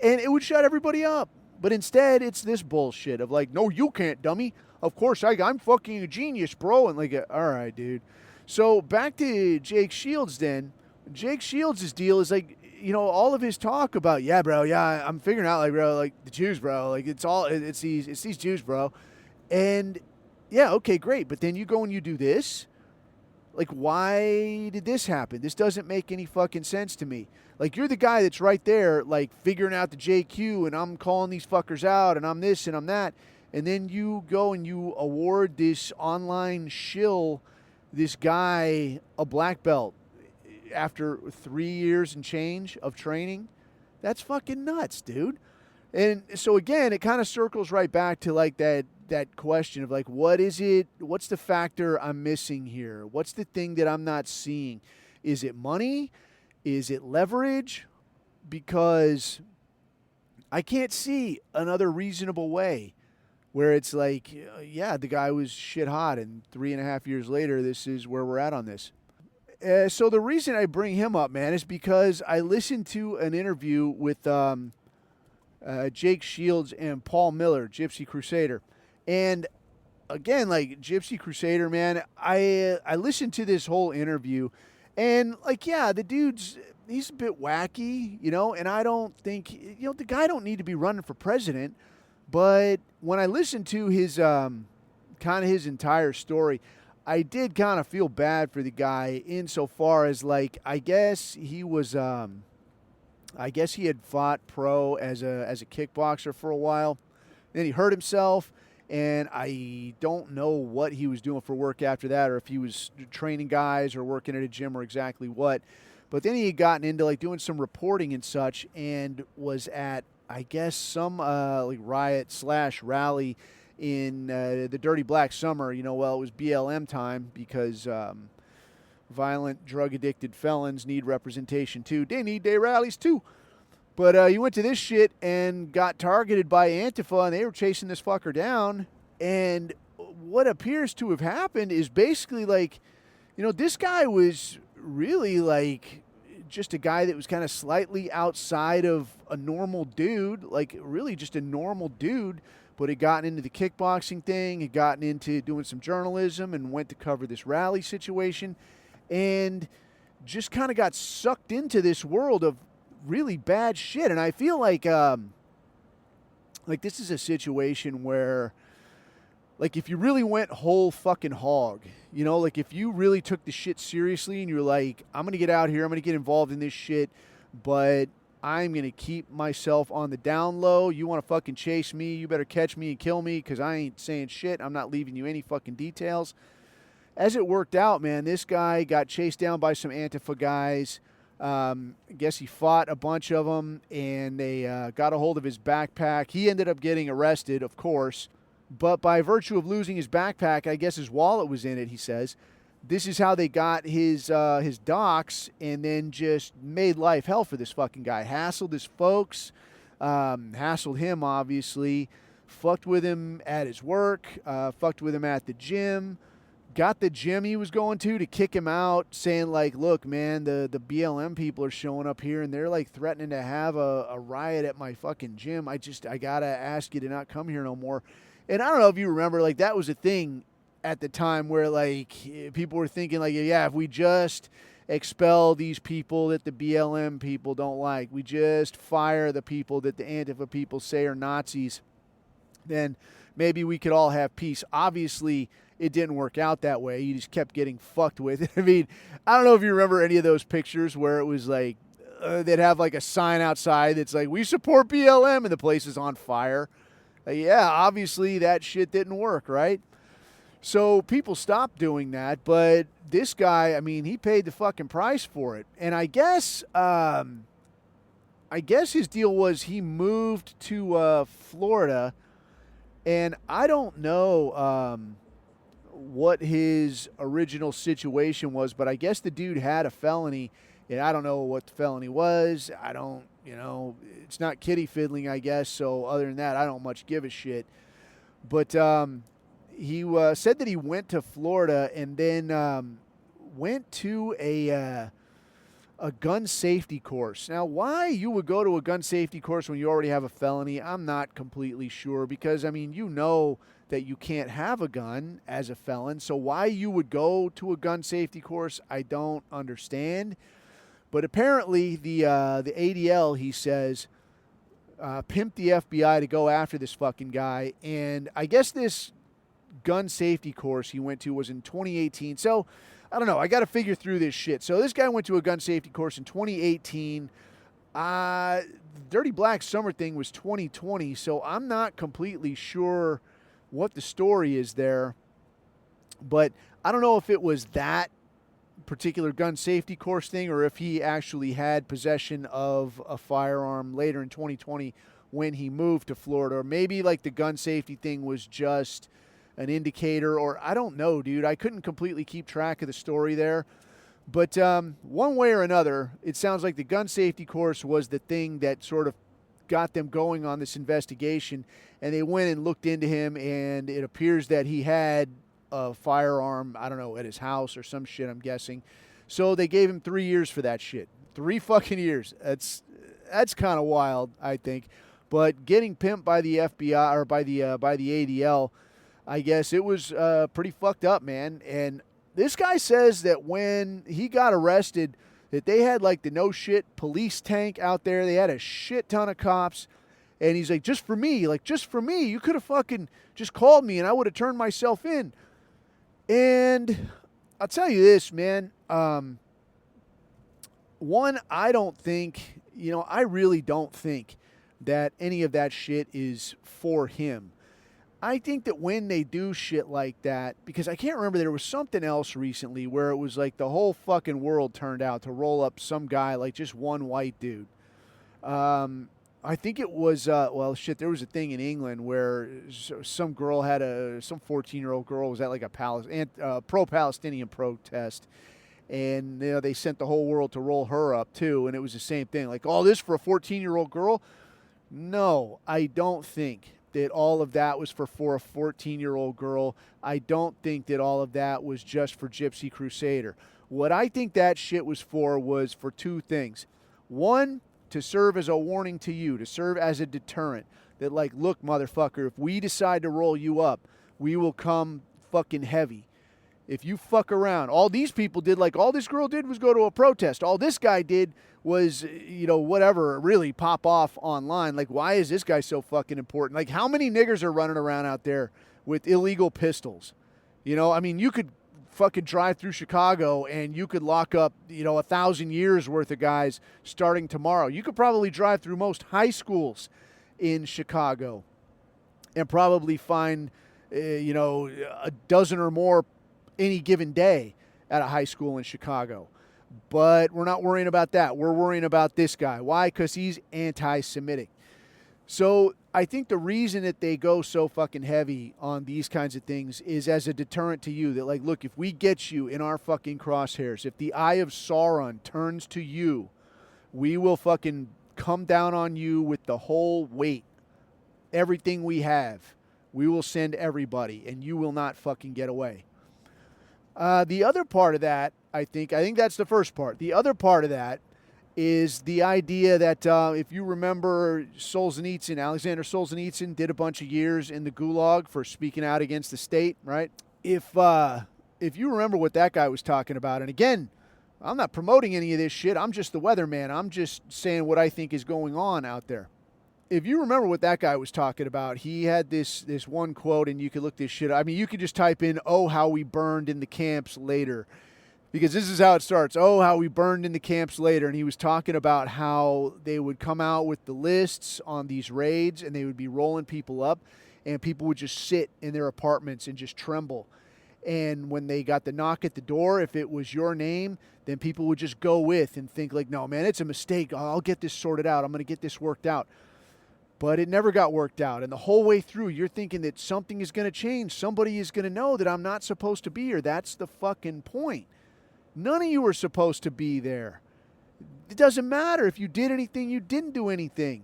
And it would shut everybody up. But instead, it's this bullshit of like, no, you can't, dummy. Of course, I'm fucking a genius, bro. And like, all right, dude. So back to Jake Shields then. Jake Shields' deal is like, you know, all of his talk about, yeah, bro, yeah, I'm figuring out, like, bro, like the Jews, bro. Like, it's these Jews, bro. And yeah, okay, great. But then you go and you do this. Like, why did this happen? This doesn't make any fucking sense to me. Like, you're the guy that's right there, like, figuring out the JQ, and I'm calling these fuckers out, and I'm this, and I'm that. And then you go and you award this online shill, this guy, a black belt, after 3 years and change of training. That's fucking nuts, dude. And so, again, it kind of circles right back to, like, that question of, like, what is it? What's the factor I'm missing here? What's the thing that I'm not seeing? Is it money? Is it leverage? Because I can't see another reasonable way where it's like, yeah, the guy was shit hot, and 3.5 years later, this is where we're at on this. So the reason I bring him up, man, is because I listened to an interview with Jake Shields and Paul Miller, Gypsy Crusader. And again, like, Gypsy Crusader, man, I listened to this whole interview, and like, yeah, the dude's, he's a bit wacky, you know, and I don't think, you know, the guy don't need to be running for president. But when I listened to his kind of his entire story, I did kind of feel bad for the guy insofar as, like, I guess he was I guess he had fought pro as a kickboxer for a while. Then he hurt himself. And I don't know what he was doing for work after that, or if he was training guys or working at a gym or exactly what. But then he had gotten into, like, doing some reporting and such, and was at, I guess, some like riot/rally in the Dirty Black Summer. You know, well, it was BLM time because violent, drug-addicted felons need representation too. They need their rallies too. But you went to this shit and got targeted by Antifa, and they were chasing this fucker down. And what appears to have happened is basically, like, you know, this guy was really, like, just a guy that was kind of slightly outside of a normal dude, like, really just a normal dude, but had gotten into the kickboxing thing, had gotten into doing some journalism, and went to cover this rally situation, and just kind of got sucked into this world of really bad shit. And I feel like this is a situation where, like, if you really went whole fucking hog, you know, like, if you really took the shit seriously and you're like, I'm going to get out here, I'm going to get involved in this shit, but I'm going to keep myself on the down low. You want to fucking chase me, you better catch me and kill me, because I ain't saying shit. I'm not leaving you any fucking details. As it worked out, man, this guy got chased down by some Antifa guys. I guess he fought a bunch of them, and they got a hold of his backpack. He ended up getting arrested, of course, but by virtue of losing his backpack, I guess his wallet was in it, he says. This is how they got his docs, and then just made life hell for this fucking guy. Hassled his folks, hassled him, obviously. fucked with him at his work, fucked with him at the gym, got the gym he was going to kick him out, saying like, look, man, the BLM people are showing up here and they're like threatening to have a riot at my fucking gym. I gotta ask you to not come here no more. And I don't know if you remember, like, that was a thing at the time where like people were thinking like, yeah, if we just expel these people that the BLM people don't like, we just fire the people that the Antifa people say are Nazis, then maybe we could all have peace. Obviously, it didn't work out that way. You just kept getting fucked with. I mean, I don't know if you remember any of those pictures where it was like, they'd have like a sign outside that's like, we support BLM, and the place is on fire. Yeah, obviously that shit didn't work, right? So people stopped doing that, but this guy, I mean, he paid the fucking price for it. And I guess his deal was he moved to Florida, and I don't know what his original situation was, but I guess the dude had a felony, and I don't know what the felony was. I don't, it's not kitty fiddling, I guess. So other than that, I don't much give a shit. But he said that he went to Florida and then went to a gun safety course. Now, why you would go to a gun safety course when you already have a felony, I'm not completely sure, because, I mean, that you can't have a gun as a felon. So why you would go to a gun safety course, I don't understand. But apparently the ADL, he says, pimped the FBI to go after this fucking guy. And I guess this gun safety course he went to was in 2018. So I don't know. I got to figure through this shit. So this guy went to a gun safety course in 2018. Dirty Black Summer thing was 2020. So I'm not completely sure what the story is there. But I don't know if it was that particular gun safety course thing or if he actually had possession of a firearm later in 2020 when he moved to Florida. Or maybe like the gun safety thing was just an indicator, or I don't know, dude. I couldn't completely keep track of the story there. But one way or another, it sounds like the gun safety course was the thing that sort of got them going on this investigation, and they went and looked into him, and it appears that he had a firearm, I don't know, at his house or some shit, I'm guessing. So they gave him 3 years for that shit. 3 fucking years. That's kind of wild, I think. But getting pimped by the FBI or by the ADL, I guess it was pretty fucked up, man. And this guy says that when he got arrested, that they had like the no shit police tank out there. They had a shit ton of cops. And he's like, just for me, you could have fucking just called me and I would have turned myself in. And I'll tell you this, man. One, I don't think, I really don't think that any of that shit is for him. I think that when they do shit like that, because I can't remember, there was something else recently where it was like the whole fucking world turned out to roll up some guy, like just one white dude. I think it was, there was a thing in England where some girl had some 14-year-old girl was at like a pro-Palestinian protest. And they sent the whole world to roll her up too. And it was the same thing. Like, all this for a 14-year-old girl? No, I don't think that all of that was for a 14-year-old girl. I don't think that all of that was just for Gypsy Crusader. What I think that shit was for 2 things. One, to serve as a warning to you, to serve as a deterrent. That like, look, motherfucker, if we decide to roll you up, we will come fucking heavy. If you fuck around, all these people did, like all this girl did was go to a protest. All this guy did was, whatever, really pop off online. Like, why is this guy so fucking important? Like, how many niggers are running around out there with illegal pistols? I mean, you could fucking drive through Chicago and you could lock up, 1,000 years worth of guys starting tomorrow. You could probably drive through most high schools in Chicago and probably find, a dozen or more any given day at a high school in Chicago. But we're not worrying about that. We're worrying about this guy. Why? Because he's anti-Semitic. So I think the reason that they go so fucking heavy on these kinds of things is as a deterrent to you. That like, look, if we get you in our fucking crosshairs, if the eye of Sauron turns to you, we will fucking come down on you with the whole weight everything we have. We will send everybody, and you will not fucking get away. The other part of that, I think that's the first part. The other part of that is the idea that if you remember Solzhenitsyn, Alexander Solzhenitsyn did a bunch of years in the Gulag for speaking out against the state, right? If you remember what that guy was talking about, and again, I'm not promoting any of this shit. I'm just the weatherman. I'm just saying what I think is going on out there. If you remember what that guy was talking about, he had this one quote, and you could look this shit up. I mean, you could just type in, "Oh, how we burned in the camps later," because this is how it starts. "Oh, how we burned in the camps later." And he was talking about how they would come out with the lists on these raids, and they would be rolling people up, and people would just sit in their apartments and just tremble. And when they got the knock at the door, if it was your name, then people would just go with and think like, "No, man, it's a mistake. I'll get this sorted out. I'm going to get this worked out." But it never got worked out. And the whole way through, you're thinking that something is going to change. Somebody is going to know that I'm not supposed to be here. That's the fucking point. None of you are supposed to be there. It doesn't matter if you did anything, you didn't do anything.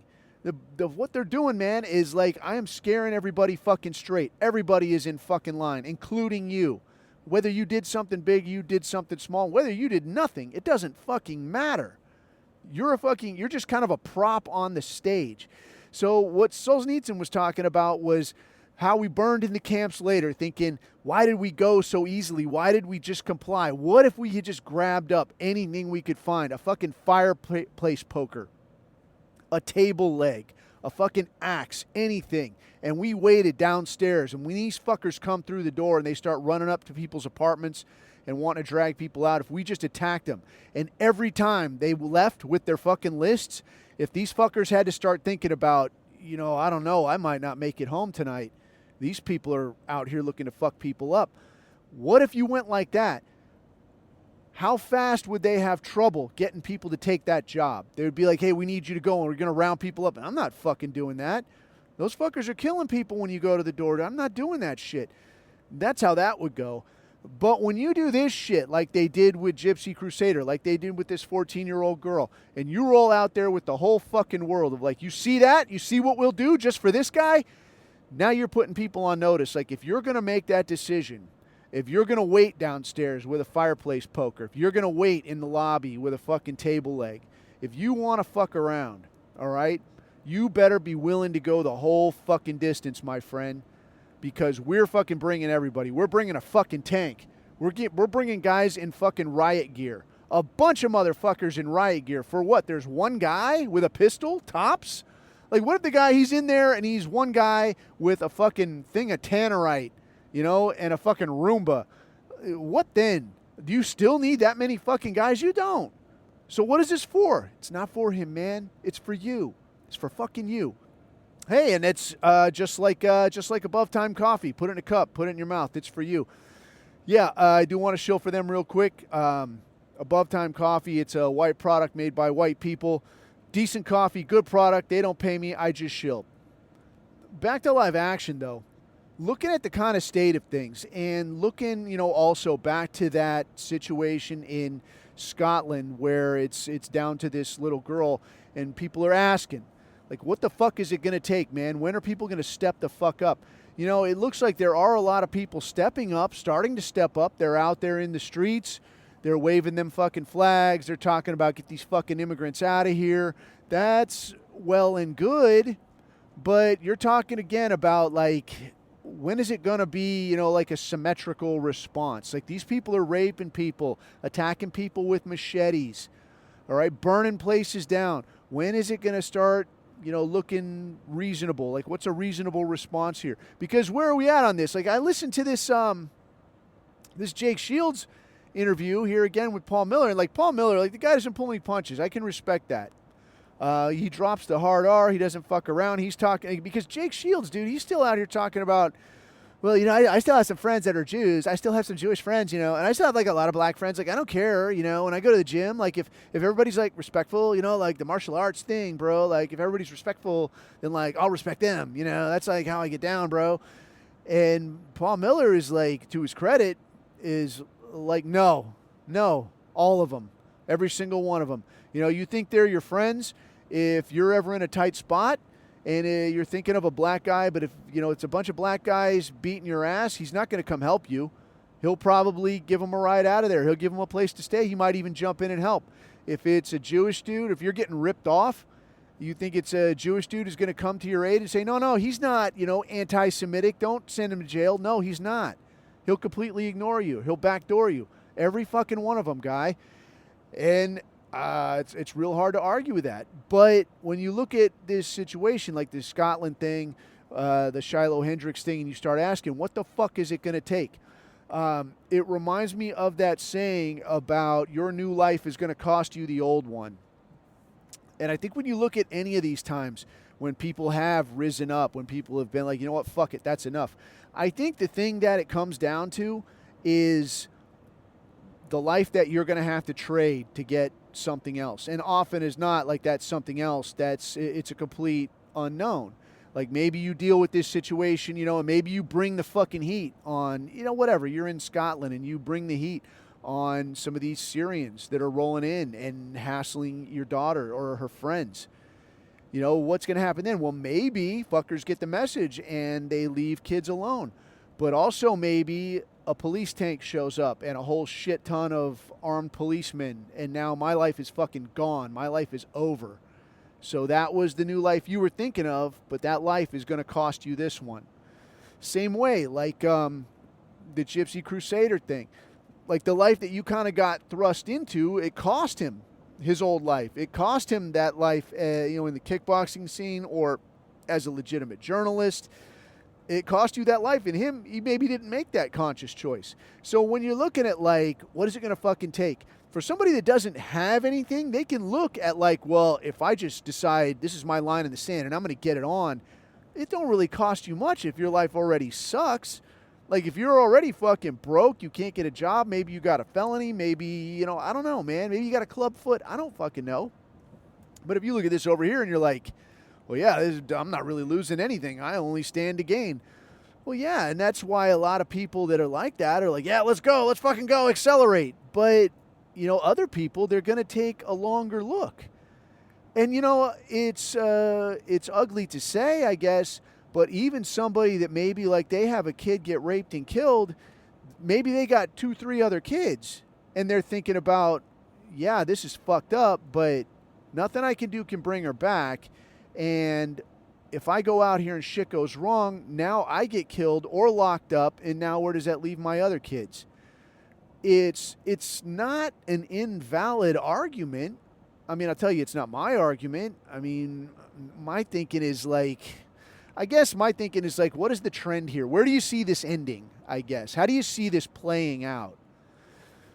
What they're doing, man, is like, I am scaring everybody fucking straight. Everybody is in fucking line, including you. Whether you did something big, you did something small, whether you did nothing, it doesn't fucking matter. You're just kind of a prop on the stage. So what Solzhenitsyn was talking about was how we burned in the camps later, thinking, why did we go so easily? Why did we just comply? What if we had just grabbed up anything we could find? A fucking fireplace poker, a table leg, a fucking axe, anything. And we waited downstairs. And when these fuckers come through the door and they start running up to people's apartments and want to drag people out, if we just attacked them. And every time they left with their fucking lists, if these fuckers had to start thinking about, I don't know, I might not make it home tonight. These people are out here looking to fuck people up. What if you went like that? How fast would they have trouble getting people to take that job? They would be like, "Hey, we need you to go, and we're going to round people up." And I'm not fucking doing that. Those fuckers are killing people when you go to the door. I'm not doing that shit. That's how that would go. But when you do this shit like they did with Gypsy Crusader, like they did with this 14-year-old girl, and you roll out there with the whole fucking world of like, you see that? You see what we'll do just for this guy? Now you're putting people on notice. Like, if you're going to make that decision, if you're going to wait downstairs with a fireplace poker, if you're going to wait in the lobby with a fucking table leg, if you want to fuck around, all right, you better be willing to go the whole fucking distance, my friend. Because we're fucking bringing everybody. We're bringing a fucking tank. We're bringing guys in fucking riot gear. A bunch of motherfuckers in riot gear. For what? There's one guy with a pistol? Tops? Like, what if the guy, he's in there and he's one guy with a fucking thing of tannerite, and a fucking Roomba? What then? Do you still need that many fucking guys? You don't. So what is this for? It's not for him, man. It's for you. It's for fucking you. Hey, and it's just like Above Time Coffee. Put it in a cup. Put it in your mouth. It's for you. Yeah, I do want to shill for them real quick. Above Time Coffee. It's a white product made by white people. Decent coffee, good product. They don't pay me. I just shill. Back to live action, though. Looking at the kind of state of things and looking, also back to that situation in Scotland where it's down to this little girl and people are asking, like, what the fuck is it going to take, man? When are people going to step the fuck up? It looks like there are a lot of people stepping up, starting to step up. They're out there in the streets. They're waving them fucking flags. They're talking about get these fucking immigrants out of here. That's well and good. But you're talking again about, like, when is it going to be, like a symmetrical response? Like, these people are raping people, attacking people with machetes, all right, burning places down. When is it going to start, looking reasonable? Like, what's a reasonable response here? Because where are we at on this? Like, I listened to this Jake Shields interview here again with Paul Miller, and like Paul Miller, like, the guy doesn't pull any punches. I can respect that. He drops the hard R. He doesn't fuck around. He's talking, because Jake Shields, dude, he's still out here talking about, well, I still have some friends that are Jews. I still have some Jewish friends, and I still have like a lot of black friends. Like, I don't care, when I go to the gym, like if everybody's like respectful, like the martial arts thing, bro, like if everybody's respectful, then like I'll respect them, that's like how I get down, bro. And Paul Miller is like, to his credit, is like, no, all of them, every single one of them. You think they're your friends if you're ever in a tight spot and you're thinking of a black guy, but if, it's a bunch of black guys beating your ass, he's not going to come help you. He'll probably give them a ride out of there. He'll give them a place to stay. He might even jump in and help. If it's a Jewish dude, if you're getting ripped off, you think it's a Jewish dude who's going to come to your aid and say, no, he's not, anti-Semitic. Don't send him to jail. No, he's not. He'll completely ignore you. He'll backdoor you. Every fucking one of them, guy. And it's real hard to argue with that. But when you look at this situation, like this Scotland thing, the Shiloh Hendricks thing, and you start asking, what the fuck is it going to take? It reminds me of that saying about your new life is going to cost you the old one. And I think when you look at any of these times when people have risen up, when people have been like, you know what, fuck it, that's enough. I think the thing that it comes down to is the life that you're going to have to trade to get something else. And often is not like that's something else. It's a complete unknown. Like maybe you deal with this situation, and maybe you bring the fucking heat on, whatever. You're in Scotland and you bring the heat on some of these Syrians that are rolling in and hassling your daughter or her friends. What's going to happen then? Well, maybe fuckers get the message and they leave kids alone. But also maybe a police tank shows up and a whole shit ton of armed policemen, and now my life is fucking gone. My life is over. So that was the new life you were thinking of, but that life is going to cost you this one. Same way, like the Gypsy Crusader thing. Like the life that you kind of got thrust into, it cost him his old life. It cost him that life, in the kickboxing scene or as a legitimate journalist. It cost you that life. And he maybe didn't make that conscious choice. So when you're looking at like, what is it going to fucking take? For somebody that doesn't have anything, they can look at like, well, if I just decide this is my line in the sand and I'm going to get it on, it don't really cost you much if your life already sucks. Like if you're already fucking broke, you can't get a job, maybe you got a felony, maybe, I don't know, man. Maybe you got a club foot. I don't fucking know. But if you look at this over here and you're like, well, yeah, I'm not really losing anything. I only stand to gain. Well, yeah, and that's why a lot of people that are like that are like, yeah, let's go. Let's fucking go. Accelerate. But other people, they're going to take a longer look. And, it's ugly to say, I guess, but even somebody that maybe like they have a kid get raped and killed, maybe they got 2-3 other kids and they're thinking about, yeah, this is fucked up, but nothing I can do can bring her back. And if I go out here and shit goes wrong, now I get killed or locked up, and now where does that leave my other kids? It's not an invalid argument. I mean, I'll tell you, it's not my argument. I mean, my thinking is like, what is the trend here? Where do you see this ending, I guess? How do you see this playing out?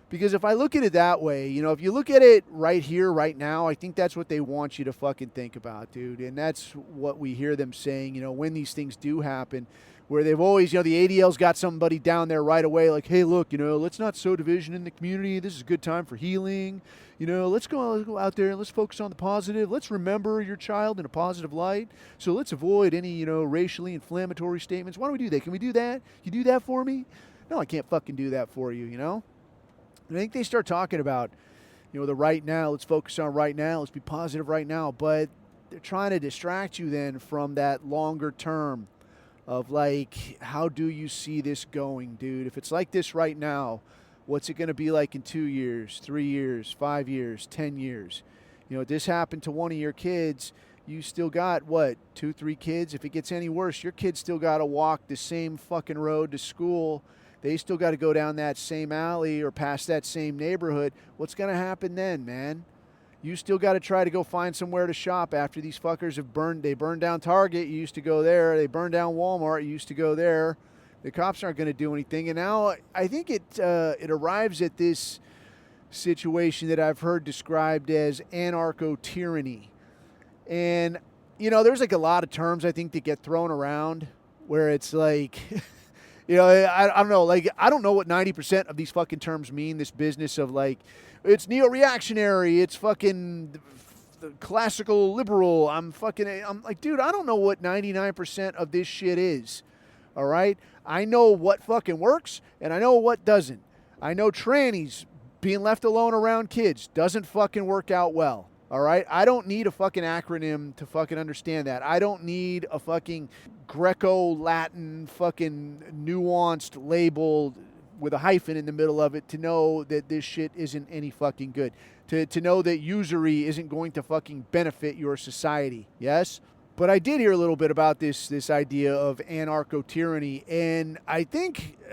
Because if I look at it that way, if you look at it right here, right now, I think that's what they want you to fucking think about, dude. And that's what we hear them saying, when these things do happen, where they've always, the ADL's got somebody down there right away like, hey, look, let's not sow division in the community. This is a good time for healing. Let's go out there and let's focus on the positive. Let's remember your child in a positive light. So let's avoid any, racially inflammatory statements. Why don't we do that? Can we do that? You do that for me? No, I can't fucking do that for you, And I think they start talking about, the right now. Let's focus on right now. Let's be positive right now. But they're trying to distract you then from that longer term of like, how do you see this going, dude? If it's like this right now, what's it going to be like in 2 years, 3 years, 5 years, 10 years? This happened to one of your kids. You still got, 2-3 kids? If it gets any worse, your kids still got to walk the same fucking road to school. They still got to go down that same alley or past that same neighborhood. What's going to happen then, man? You still got to try to go find somewhere to shop after these fuckers have they burned down Target. You used to go there. They burned down Walmart. You used to go there. The cops aren't going to do anything. And now I think it arrives at this situation that I've heard described as anarcho-tyranny. And, there's like a lot of terms I think that get thrown around where it's like... I don't know. Like, I don't know what 90% of these fucking terms mean. This business of like, it's neo-reactionary. It's fucking classical liberal. I'm like, dude, I don't know what 99% of this shit is. All right. I know what fucking works and I know what doesn't. I know trannies being left alone around kids doesn't fucking work out well. All right? I don't need a fucking acronym to fucking understand that. I don't need a fucking Greco-Latin fucking nuanced label with a hyphen in the middle of it to know that this shit isn't any fucking good. To know that usury isn't going to fucking benefit your society. Yes? But I did hear a little bit about this idea of anarcho-tyranny, and I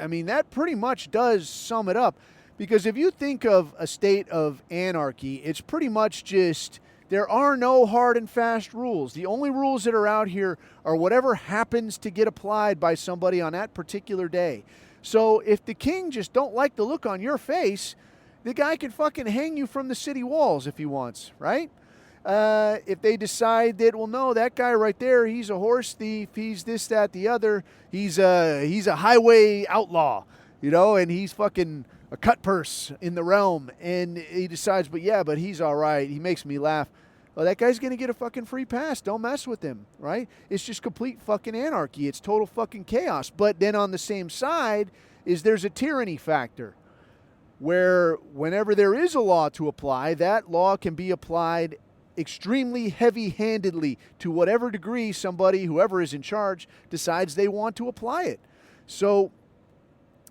mean, that pretty much does sum it up. Because if you think of a state of anarchy, it's pretty much just there are no hard and fast rules. The only rules that are out here are whatever happens to get applied by somebody on that particular day. So if the king just don't like the look on your face, the guy can fucking hang you from the city walls if he wants, right? If they decide that, well, no, that guy right there, he's a horse thief, he's this, that, the other, he's a highway outlaw, you know, and he's fucking a cut purse in the realm, and he decides, but he's all right, he makes me laugh. Well, that guy's going to get a fucking free pass. Don't mess with him, right? It's just complete fucking anarchy. It's total fucking chaos. But then on the same side there's a tyranny factor where whenever there is a law to apply, that law can be applied extremely heavy-handedly to whatever degree somebody, whoever is in charge, decides they want to apply it. So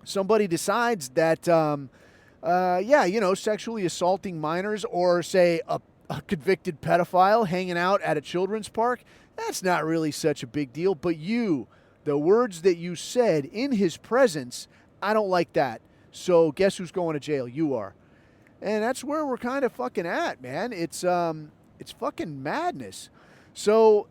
somebody decides that, sexually assaulting minors, or say a convicted pedophile hanging out at a children's park, that's not really such a big deal. But the words that you said in his presence, I don't like that. So guess who's going to jail? You are. And that's where we're kind of fucking at, man. It's fucking madness. So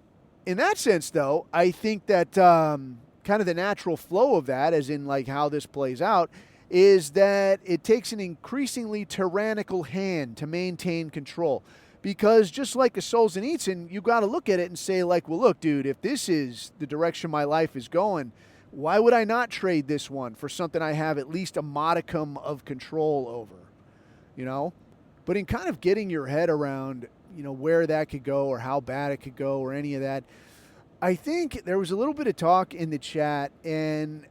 in that sense, though, I think that kind of the natural flow of that, as in like how this plays out, is that it takes an increasingly tyrannical hand to maintain control. Because just like a Solzhenitsyn, you got to look at it and say, like, well, look, dude, if this is the direction my life is going, why would I not trade this one for something I have at least a modicum of control over, you know? But in kind of getting your head around, you know, where that could go or how bad it could go or any of that, I think there was a little bit of talk in the chat, and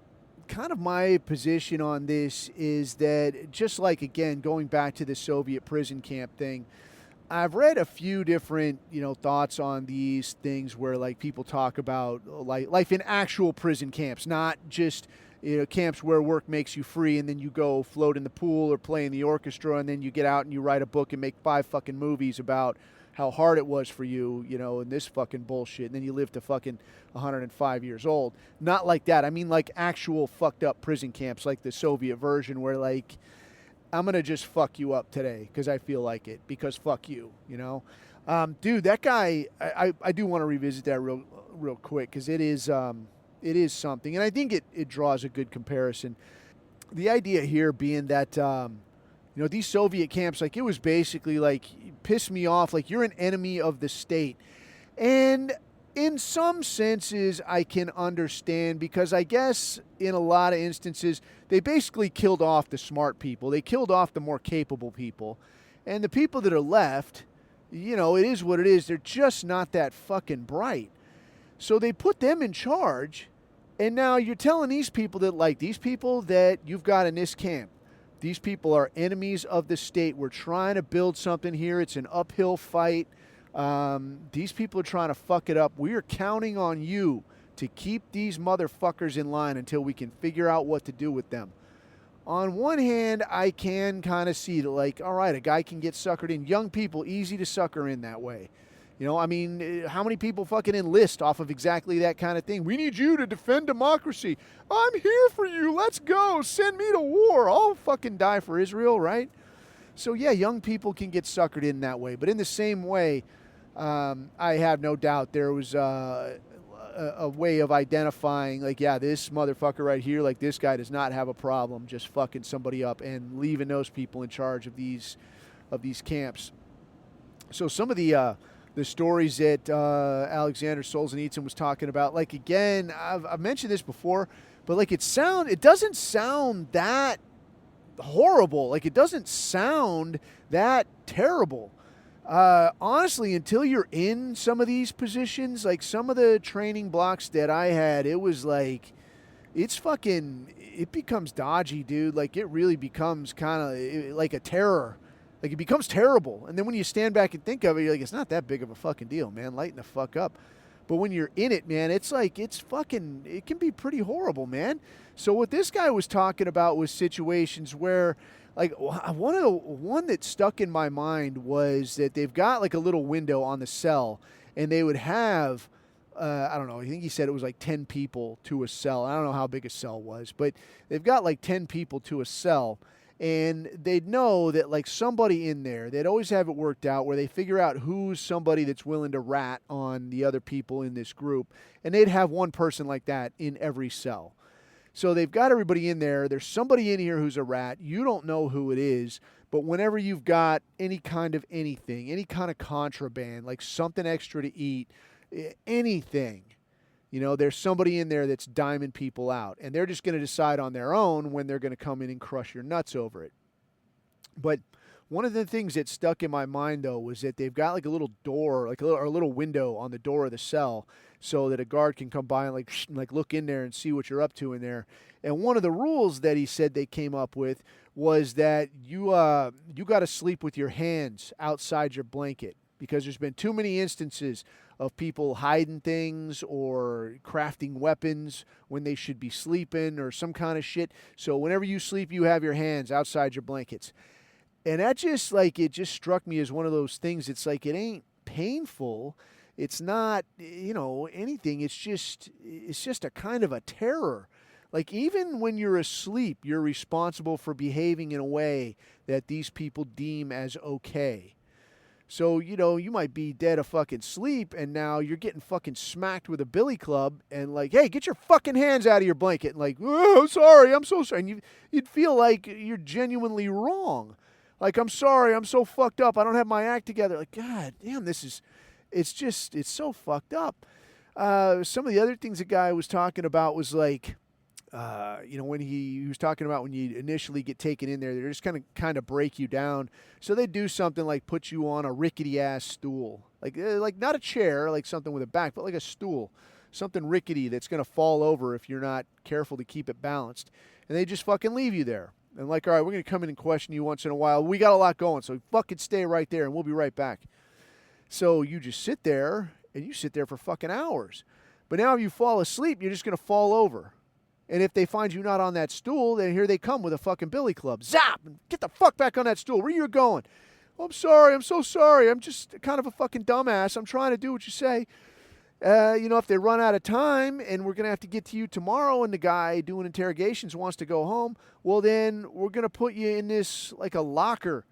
kind of my position on this is that, just like, again, going back to the Soviet prison camp thing, I've read a few different, you know, thoughts on these things where, like, people talk about like life in actual prison camps, not just, you know, camps where work makes you free and then you go float in the pool or play in the orchestra and then you get out and you write a book and make 5 fucking movies about how hard it was for you, you know, and this fucking bullshit, and then you live to fucking 105 years old. Not like that. I mean, like, actual fucked up prison camps, like the Soviet version, where, like, I'm going to just fuck you up today because I feel like it, because fuck you, you know? Dude, that guy, I do want to revisit that real quick, because it is something, and I think it draws a good comparison. The idea here being that, you know, these Soviet camps, like, it was basically like, piss me off, like, you're an enemy of the state. And in some senses, I can understand, because I guess in a lot of instances, they basically killed off the smart people. They killed off the more capable people. And the people that are left, you know, it is what it is. They're just not that fucking bright. So they put them in charge. And now you're telling these people that, like, these people that you've got in this camp, these people are enemies of the state. We're trying to build something here. It's an uphill fight. These people are trying to fuck it up. We are counting on you to keep these motherfuckers in line until we can figure out what to do with them. On one hand, I can kind of see that, like, all right, a guy can get suckered in. Young people, easy to sucker in that way. You know, I mean, how many people fucking enlist off of exactly that kind of thing? We need you to defend democracy. I'm here for you. Let's go. Send me to war. I'll fucking die for Israel, right? So, yeah, young people can get suckered in that way. But in the same way, I have no doubt there was a way of identifying, like, yeah, this motherfucker right here, like, this guy does not have a problem just fucking somebody up and leaving those people in charge of these camps. So some of the stories that Alexander Solzhenitsyn was talking about, like, again, I've mentioned this before, but, like, it doesn't sound that horrible. Like, it doesn't sound that terrible. Honestly, until you're in some of these positions, like some of the training blocks that I had, it was like, it becomes dodgy, dude. Like, it really becomes kind of like a terror. Like, it becomes terrible. And then when you stand back and think of it, you're like, it's not that big of a fucking deal, man. Lighten the fuck up. But when you're in it, man, it's like, it can be pretty horrible, man. So what this guy was talking about was situations where, like, one that stuck in my mind was that they've got like a little window on the cell, and they would have, I don't know, I think he said it was like 10 people to a cell. I don't know how big a cell was, but they've got like 10 people to a cell. And they'd know that, like, somebody in there, they'd always have it worked out where they figure out who's somebody that's willing to rat on the other people in this group. And they'd have one person like that in every cell. So they've got everybody in there. There's somebody in here who's a rat. You don't know who it is. But whenever you've got any kind of anything, any kind of contraband, like something extra to eat, anything, you know, there's somebody in there that's diming people out, and they're just going to decide on their own when they're going to come in and crush your nuts over it. But one of the things that stuck in my mind, though, was that they've got like a little door, like a little window on the door of the cell, so that a guard can come by and like look in there and see what you're up to in there. And one of the rules that he said they came up with was that you got to sleep with your hands outside your blanket, because there's been too many instances of people hiding things or crafting weapons when they should be sleeping or some kind of shit. So whenever you sleep, you have your hands outside your blankets. And that just, like, it just struck me as one of those things. It's like, it ain't painful. It's not, you know, anything. It's just a kind of a terror. Like, even when you're asleep, you're responsible for behaving in a way that these people deem as okay. So, you know, you might be dead of fucking sleep, and now you're getting fucking smacked with a billy club, and like, hey, get your fucking hands out of your blanket, and like, oh, I'm so sorry. And you'd feel like you're genuinely wrong. Like, I'm sorry, I'm so fucked up, I don't have my act together. Like, God damn, it's so fucked up. Some of the other things the guy was talking about was like, you know, when he was talking about when you initially get taken in there, they're just kind of break you down. So they do something like put you on a rickety ass stool, like not a chair, like something with a back, but like a stool, something rickety that's gonna fall over if you're not careful to keep it balanced. And they just fucking leave you there. And like, all right, we're gonna come in and question you once in a while. We got a lot going, so fucking stay right there, and we'll be right back. So you just sit there, and you sit there for fucking hours. But now if you fall asleep, you're just gonna fall over. And if they find you not on that stool, then here they come with a fucking billy club. Zap! And get the fuck back on that stool. Where you going? Oh, I'm sorry. I'm so sorry. I'm just kind of a fucking dumbass. I'm trying to do what you say. You know, if they run out of time and we're going to have to get to you tomorrow and the guy doing interrogations wants to go home, well, then we're going to put you in this, like a locker.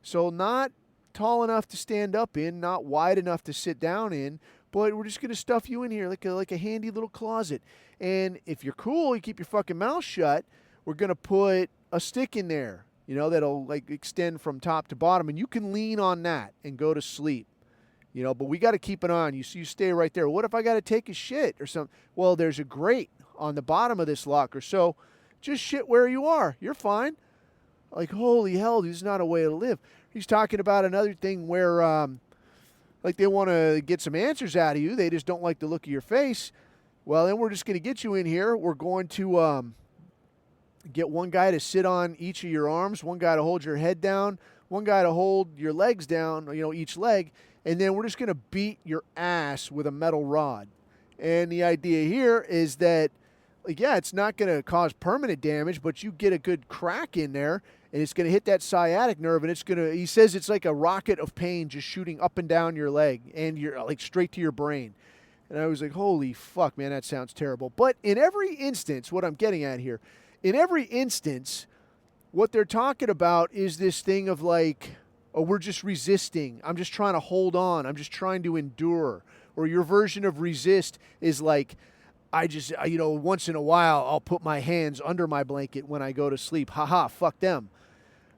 So not tall enough to stand up in, not wide enough to sit down in, but we're just going to stuff you in here like a handy little closet. And if you're cool, you keep your fucking mouth shut, we're going to put a stick in there, you know, that'll like extend from top to bottom, and you can lean on that and go to sleep. You know, but we got to keep it on you, so you stay right there. What if I got to take a shit or something? Well, there's a grate on the bottom of this locker, so just shit where you are. You're fine. Like, holy hell, this is not a way to live. He's talking about another thing where, like, they want to get some answers out of you. They just don't like the look of your face. Well, then we're just going to get you in here. We're going to get one guy to sit on each of your arms, one guy to hold your head down, one guy to hold your legs down, you know, each leg, and then we're just going to beat your ass with a metal rod. And the idea here is that, like, yeah, it's not going to cause permanent damage, but you get a good crack in there, and it's going to hit that sciatic nerve, and it's going to, he says it's like a rocket of pain just shooting up and down your leg, and you're like straight to your brain. And I was like, holy fuck, man, that sounds terrible. But in every instance, what I'm getting at here, in every instance, what they're talking about is this thing of like, oh, we're just resisting. I'm just trying to hold on. I'm just trying to endure. Or your version of resist is like, I just, you know, once in a while, I'll put my hands under my blanket when I go to sleep. Haha, fuck them.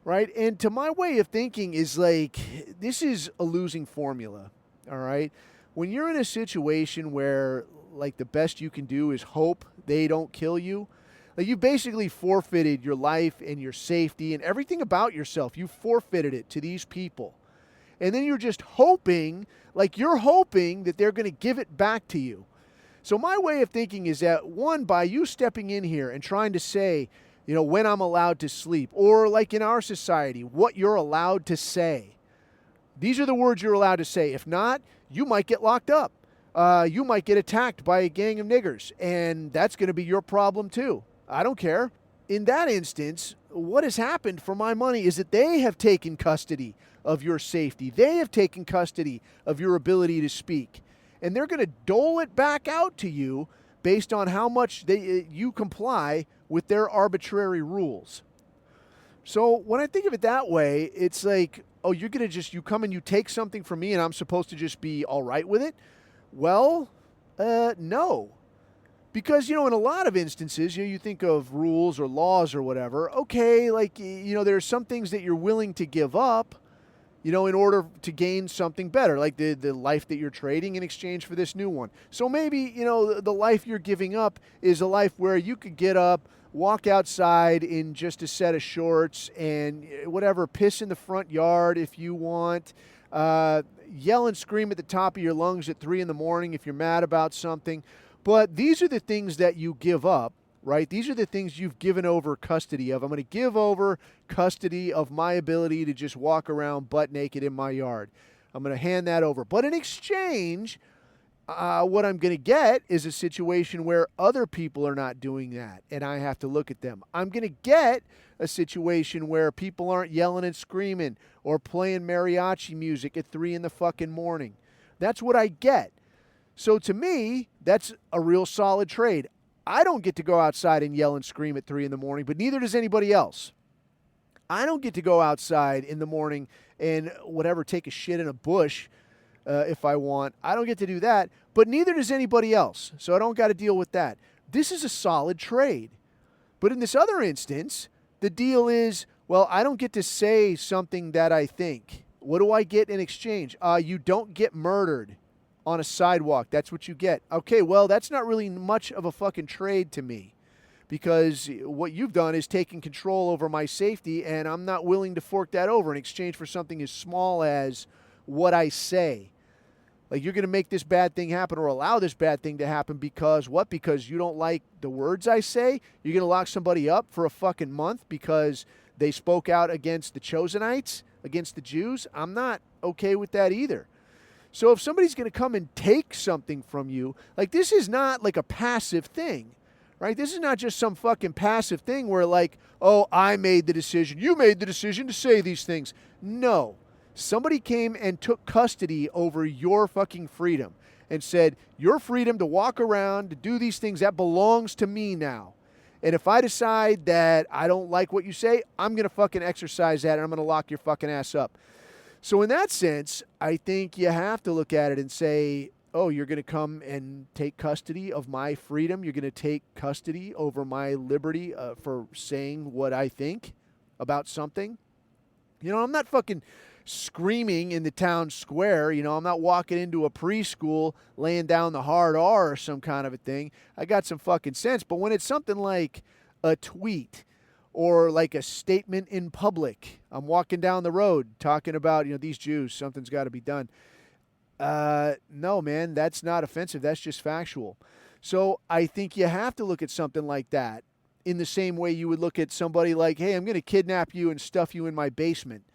Right? And to my way of thinking is like, this is a losing formula. All right? When you're in a situation where, like, the best you can do is hope they don't kill you, like, you basically forfeited your life and your safety and everything about yourself. You forfeited it to these people. And then you're just hoping, like, you're hoping that they're going to give it back to you. So my way of thinking is that, one, by you stepping in here and trying to say, when I'm allowed to sleep, or like in our society, what you're allowed to say. These are the words you're allowed to say. If not, you might get locked up. You might get attacked by a gang of niggers, and that's going to be your problem too. I don't care. In that instance, what has happened for my money is that they have taken custody of your safety. They have taken custody of your ability to speak, and they're going to dole it back out to you based on how much you comply with their arbitrary rules. So when I think of it that way, it's like, oh, you're going to you come and you take something from me and I'm supposed to just be all right with it? Well, no. Because, in a lot of instances, you think of rules or laws or whatever. Okay, like, there are some things that you're willing to give up, in order to gain something better, like the life that you're trading in exchange for this new one. So maybe, the life you're giving up is a life where you could get up, walk outside in just a set of shorts and whatever, piss in the front yard if you want, yell and scream at the top of your lungs at 3 a.m. if you're mad about something. But these are the things that you give up, right? These are the things you've given over custody of. I'm going to give over custody of my ability to just walk around butt naked in my yard. I'm going to hand that over. But in exchange, what I'm going to get is a situation where other people are not doing that, and I have to look at them. I'm going to get a situation where people aren't yelling and screaming or playing mariachi music at 3 a.m. That's what I get. So to me, that's a real solid trade. I don't get to go outside and yell and scream at 3 a.m, but neither does anybody else. I don't get to go outside in the morning and take a shit in a bush if I want. I don't get to do that, but neither does anybody else. So I don't got to deal with that. This is a solid trade. But in this other instance, the deal is, well, I don't get to say something that I think. What do I get in exchange? You don't get murdered on a sidewalk. That's what you get. Okay, well, that's not really much of a fucking trade to me, because what you've done is taken control over my safety, and I'm not willing to fork that over in exchange for something as small as what I say. Like, you're going to make this bad thing happen or allow this bad thing to happen because what? Because you don't like the words I say? You're going to lock somebody up for a fucking month because they spoke out against the Chosenites, against the Jews? I'm not okay with that either. So if somebody's going to come and take something from you, like, this is not like a passive thing, right? This is not just some fucking passive thing where like, oh, I made the decision, you made the decision to say these things. No. Somebody came and took custody over your fucking freedom and said, your freedom to walk around, to do these things, that belongs to me now. And if I decide that I don't like what you say, I'm going to fucking exercise that and I'm going to lock your fucking ass up. So in that sense, I think you have to look at it and say, oh, you're going to come and take custody of my freedom. You're going to take custody over my liberty for saying what I think about something. I'm not fucking screaming in the town square. I'm not walking into a preschool laying down the hard R or some kind of a thing. I got some fucking sense. But when it's something like a tweet or like a statement in public, I'm walking down the road talking about, these Jews, something's got to be done. No, man, that's not offensive. That's just factual. So I think you have to look at something like that in the same way you would look at somebody like, hey, I'm going to kidnap you and stuff you in my basement.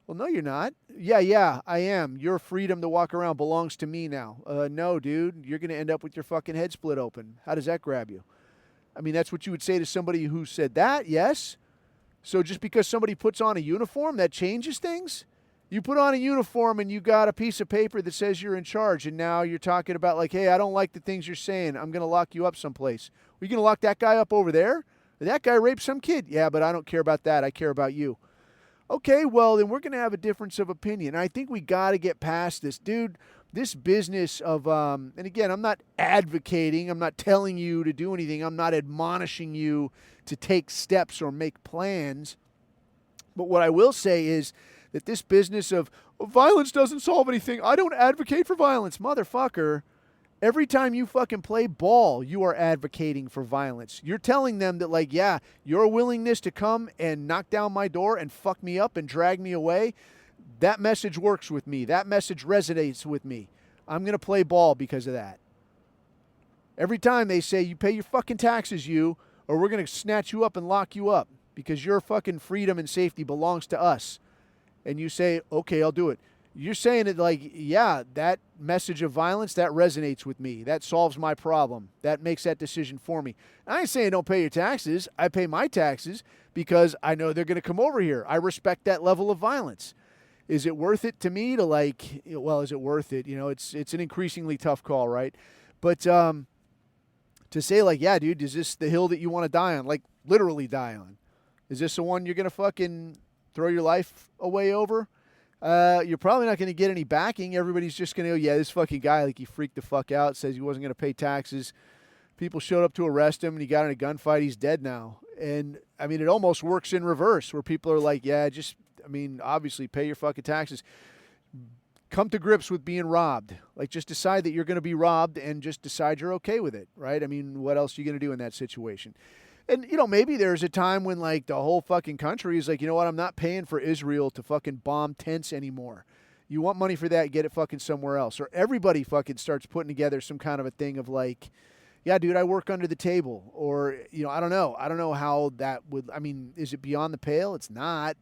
Well, no, you're not. Yeah, I am. Your freedom to walk around belongs to me now. No, dude, you're going to end up with your fucking head split open. How does that grab you? I mean, that's what you would say to somebody who said that, yes? So just because somebody puts on a uniform, that changes things? You put on a uniform and you got a piece of paper that says you're in charge, and now you're talking about like, hey, I don't like the things you're saying. I'm going to lock you up someplace. Are you going to lock that guy up over there? That guy raped some kid. Yeah, but I don't care about that. I care about you. Okay, well, then we're going to have a difference of opinion. I think we got to get past this. Dude, this business of, and again, I'm not advocating. I'm not telling you to do anything. I'm not admonishing you to take steps or make plans. But what I will say is that this business of violence doesn't solve anything. I don't advocate for violence. Motherfucker, every time you fucking play ball, you are advocating for violence. You're telling them that, like, yeah, your willingness to come and knock down my door and fuck me up and drag me away, that message works with me. That message resonates with me. I'm going to play ball because of that. Every time they say, you pay your fucking taxes, you, or we're going to snatch you up and lock you up because your fucking freedom and safety belongs to us. And you say, okay, I'll do it. You're saying it like, yeah, that message of violence, that resonates with me. That solves my problem. That makes that decision for me. I ain't saying don't pay your taxes. I pay my taxes because I know they're going to come over here. I respect that level of violence. Is it worth it to me to like, well, is it worth it? You know, it's an increasingly tough call, right? But to say like, yeah, dude, is this the hill that you want to die on? Like literally die on? Is this the one you're going to fucking throw your life away over? You're probably not going to get any backing. Everybody's just going to go, yeah, this fucking guy, like he freaked the fuck out, says he wasn't going to pay taxes. People showed up to arrest him and he got in a gunfight. He's dead now. And I mean, it almost works in reverse where people are like, yeah, just, I mean, obviously pay your fucking taxes. Come to grips with being robbed. Like just decide that you're going to be robbed and just decide you're okay with it, right? I mean, what else are you going to do in that situation? And, you know, maybe there's a time when, like, the whole fucking country is like, you know what, I'm not paying for Israel to fucking bomb tents anymore. You want money for that, get it fucking somewhere else. Or everybody fucking starts putting together some kind of a thing of like, yeah, dude, I work under the table. Or, you know, I don't know. I don't know how that would, I mean, is it beyond the pale? It's not.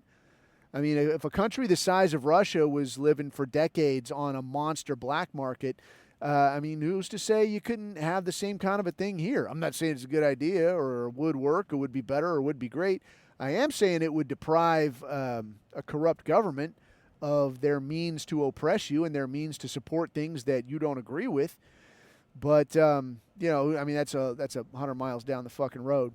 I mean, if a country the size of Russia was living for decades on a monster black market, I mean, who's to say you couldn't have the same kind of a thing here? I'm not saying it's a good idea or would work or would be better or would be great. I am saying it would deprive a corrupt government of their means to oppress you and their means to support things that you don't agree with. But, you know, I mean, that's 100 miles down the fucking road.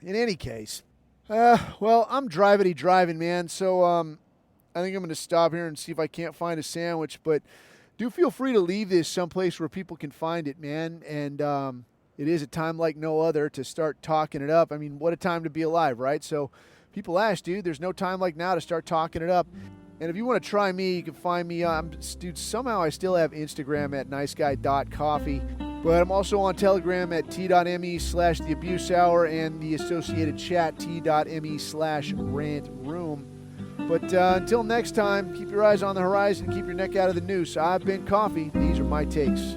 In any case, well, I'm driving, man. So I think I'm going to stop here and see if I can't find a sandwich. But do feel free to leave this someplace where people can find it, man. And it is a time like no other to start talking it up. I mean, what a time to be alive, right? So people ask, dude, there's no time like now to start talking it up. And if you want to try me, you can find me. Dude, somehow I still have Instagram at niceguy.coffee. But I'm also on Telegram at t.me/theabusehour and the associated chat t.me/rantroom. But until next time, keep your eyes on the horizon, keep your neck out of the noose. I've been Coffee. These are my takes.